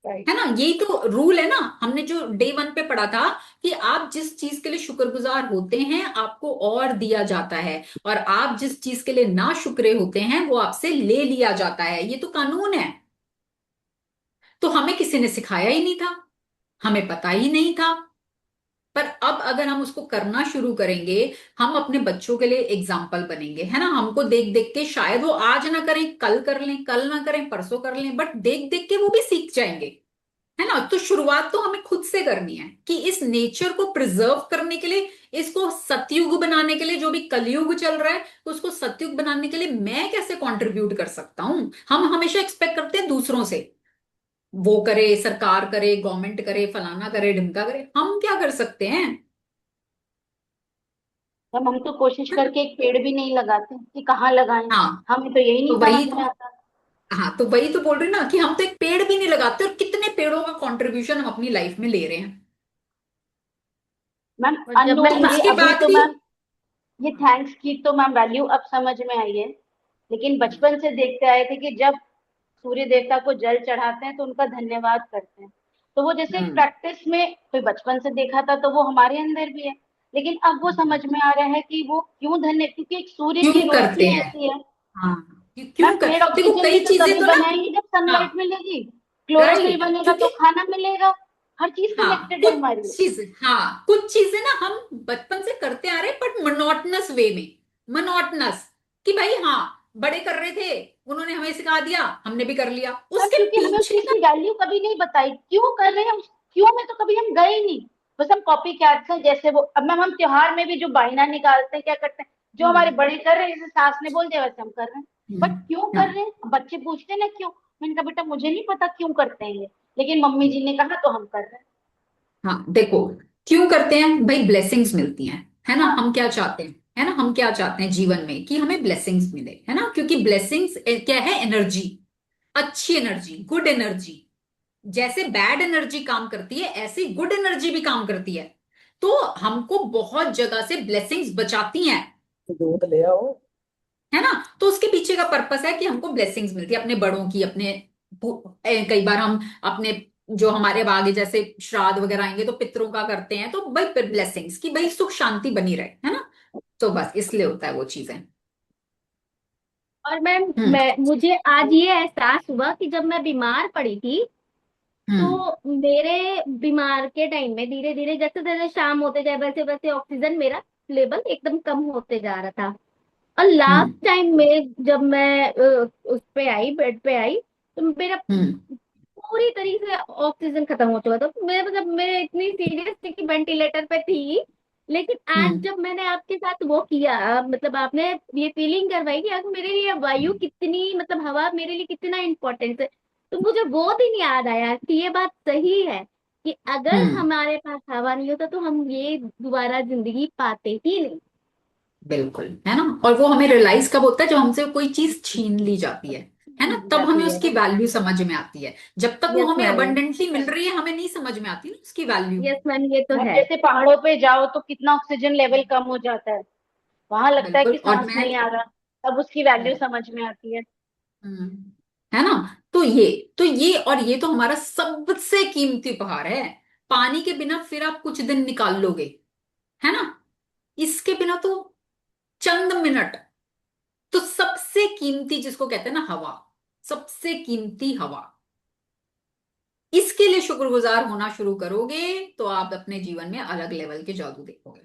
राइट। है ना? यही तो रूल है ना, हमने जो डे 1 पे पढ़ा था कि आप जिस चीज के लिए शुक्रगुजार होते हैं आपको और दिया जाता है, और आप जिस चीज के लिए ना शुक्रे होते हैं वो आपसे ले लिया जाता है। ये तो कानून है। तो हमें किसी ने सिखाया ही नहीं था, हमें पता ही नहीं था। पर अब अगर हम उसको करना शुरू करेंगे, हम अपने बच्चों के लिए एग्जाम्पल बनेंगे, है ना? हमको देख देख के शायद वो आज ना करें, कल कर लें, कल ना करें परसों कर लें, बट देख देख के वो भी सीख जाएंगे, है ना? तो शुरुआत तो हमें खुद से करनी है कि इस नेचर को प्रिजर्व करने के लिए, इसको सतयुग बनाने के लिए, जो भी कलयुग चल रहा है उसको सतयुग बनाने के लिए मैं कैसे कंट्रीब्यूट कर सकता हूं? हम हमेशा एक्सपेक्ट करते हैं दूसरों से, वो करे, सरकार करे, गवर्नमेंट करे, फलाना करे, ढिमका करे। हम क्या कर सकते हैं? हम तो कोशिश करके एक पेड़ भी नहीं लगाते कि कहाँ लगाएं। हाँ, हमें तो यही तो नहीं वही समझ में तो आता। हाँ, तो वही तो बोल रही ना कि हम तो एक पेड़ भी नहीं लगाते, और कितने पेड़ों का कंट्रीब्यूशन हम अपनी लाइफ में ले रहे हैं। मैम और जब मैं अननोन ये उसके अभी बाद तो भी मैम, ये थैंक्स की तो मैम वैल्यू अब समझ में आई है, लेकिन बचपन से देखते आए थे कि जब सूर्य देवता को जल चढ़ाते हैं तो उनका धन्यवाद करते हैं। तो वो जैसे एक हम्म प्रैक्टिस में कोई बचपन से देखा था तो वो हमारे अंदर भी है, लेकिन अब वो समझ में आ रहा है कि वो क्यों धन्य, क्योंकि एक सूर्य की क्यों करते रोशनी हैं। ऐसी है। हाँ, मैम क्यों कर, पेड़ देखो ऑक्सीजन भी कई तो चीजें तभी तो ना। बनाएंगे जब हाँ, सनलाइट मिलेगी, क्लोरोफिल राइट, बनेगा क्योंकि तो खाना मिलेगा, हर चीज हाँ कनेक्टेड है कुछ हमारी। चीजें, हाँ कुछ चीजें ना हम बचपन से करते आ रहे हैं, बट मोनोटनस वे में, मोनोटनस, कि भाई हाँ बड़े कर रहे थे, उन्होंने हमें सिखा दिया, हमने भी कर लिया, मैम उसके क्योंकि हमें उस पीछे चीज का। की वैल्यू कभी नहीं बताई, क्यों कर रहे हैं क्यों में तो कभी हम गए ही नहीं। बस हम कॉपी कैट्स हैं, जैसे वो अब मैम हम त्योहार में भी जो बायना निकालते हैं क्या करते हैं, जो हमारे हम्म बड़े कर रहे हैं जैसे सास ने बोल दिया वैसे हम कर रहे हैं। बट क्यों कर हाँ रहे हैं बच्चे पूछते हैं ना क्यों, मैंने कहा बेटा मुझे नहीं पता क्यों करते हैं ये, लेकिन मम्मी जी ने कहा तो हम कर रहे हैं। हाँ, देखो क्यों करते हैं भाई, ब्लेसिंग्स मिलती हैं, है ना, हाँ हम क्या चाहते हैं, है ना, हम क्या चाहते हैं जीवन में कि हमें ब्लेसिंग्स मिले, है ना, क्योंकि ब्लेसिंग्स क्या है, एनर्जी, अच्छी एनर्जी, गुड एनर्जी। जैसे बैड एनर्जी काम करती है ऐसे गुड एनर्जी भी काम करती है, तो हमको बहुत जगह से ब्लेसिंग्स बचाती हैं, दूध ले आओ। है ना। तो उसके पीछे का पर्पस है कि हमको ब्लेसिंग्स मिलती है अपने बड़ों की, अपने कई बार हम अपने जो हमारे अब आगे जैसे श्राद्ध वगैरह आएंगे तो पितरों का करते हैं, तो भाई ब्लेसिंग्स की भाई सुख शांति बनी रहे, है ना, तो बस इसलिए होता है वो चीजें। और मैम हम्म मैं मुझे आज ये एहसास हुआ कि जब मैं बीमार पड़ी थी, हम्म तो मेरे बीमार के टाइम में धीरे धीरे जैसे जैसे शाम होते जाए वैसे वैसे ऑक्सीजन मेरा लेवल एकदम कम होते जा रहा था। और लास्ट हम्म टाइम में जब मैं उस पे आई, बेड पे आई, तो मेरा हम्म पूरी तरीके से ऑक्सीजन खत्म हो चुका था। तो मैं मतलब मैं इतनी सीरियस थी कि वेंटिलेटर पे थी। लेकिन आज हम्म जब मैंने आपके साथ वो किया, मतलब आपने ये फीलिंग करवाई कि आज मेरे लिए वायु कितनी, मतलब हवा मेरे लिए कितना इम्पोर्टेंट है, तो मुझे वो दिन याद आया कि ये बात सही है कि अगर हम्म हमारे पास हवा नहीं होता तो हम ये दोबारा जिंदगी पाते ही नहीं। बिल्कुल, है ना, और वो हमें रियलाइज कब होता है, जब हमसे कोई चीज छीन ली जाती है ना, तब हमें जाती है। उसकी वैल्यू समझ में आती है। जब तक वो यस हमें मैम। अबंडेंटली मिल रही है हमें नहीं समझ में आती ना उसकी वैल्यू। यस मैम, ये तो मैम है। जैसे पहाड़ों पे जाओ तो कितना ऑक्सीजन लेवल कम हो जाता है, वहां लगता है बिल्कुल, कि और सांस मैं, नहीं आ रहा, तब उसकी वैल्यू समझ में आती है। हम्म, है ना, तो ये और ये तो हमारा सबसे कीमती उपहार है। पानी के बिना फिर आप कुछ दिन निकाल लोगे, है ना, इसके बिना तो चंद मिनट। तो सबसे कीमती जिसको कहते हैं ना हवा, सबसे कीमती हवा, इसके लिए शुक्रगुजार होना शुरू करोगे तो आप अपने जीवन में अलग लेवल के जादू देखोगे।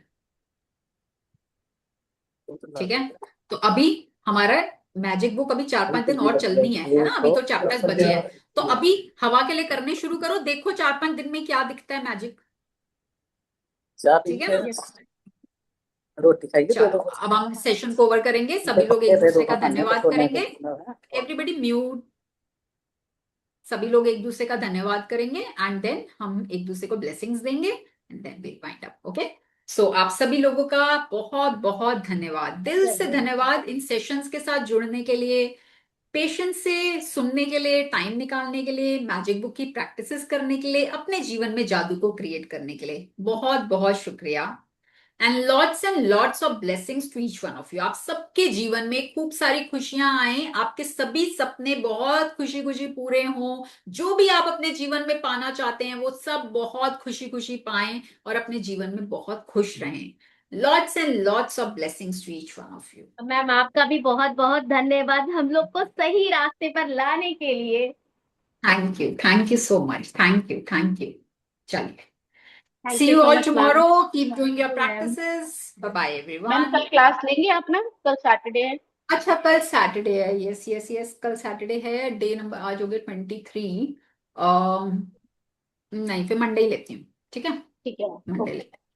ठीक है, तो अभी हमारा मैजिक बुक अभी 4-5 दिन और चलनी है ना, अभी तो चैप्टर्स बचे हैं। तो अभी हवा के लिए करने शुरू करो, देखो 4-5 दिन में क्या दिखता है मैजिक। चाय पी ठीक है के ना, रोटी खाइए दो चलो दो। अब हम सेशन को ओवर करेंगे, दो सभी लोग पत्ते एक दे दो दूसरे का खाने को, धन्यवाद सोने करेंगे। को। एवरीबडी म्यूट, सभी लोग एक दूसरे का धन्यवाद करेंगे एंड देन हम एक दूसरे को ब्लेसिंग्स देंगे and then will wind up, okay. So आप सभी लोगों का बहुत बहुत धन्यवाद, दिल से धन्यवाद इन सेशंस के साथ जुड़ने के लिए, पेशेंस से सुनने के लिए, टाइम निकालने के लिए, मैजिक बुक की प्रैक्टिसेस करने के लिए, अपने जीवन में जादू को क्रिएट करने के लिए बहुत बहुत शुक्रिया। And lots of blessings to each one of you. आप सबके जीवन में खूब सारी खुशियां आए, आपके सभी सपने बहुत खुशी खुशी पूरे हों, जो भी आप अपने जीवन में पाना चाहते हैं वो सब बहुत खुशी खुशी पाएं और अपने जीवन में बहुत खुश रहें। Lots of blessings to each one of you. Ma'am आपका भी बहुत बहुत धन्यवाद हम लोग को सही रास्ते पर लाने के लिए। Thank you so much, thank you. चलिए, thank see you you so all much ma'am. tomorrow, keep doing your ma'am practices, bye bye ma'am everyone। कल क्लास लेंगे आप ना, कल सैटरडे है। अच्छा, कल सैटरडे है, यस यस यस, कल सैटरडे है, डे नंबर आज हो गया 23। नहीं, फिर मंडे ही लेती हूँ, ठीक है, ठीक है, मंडे ओके। लेते हैं।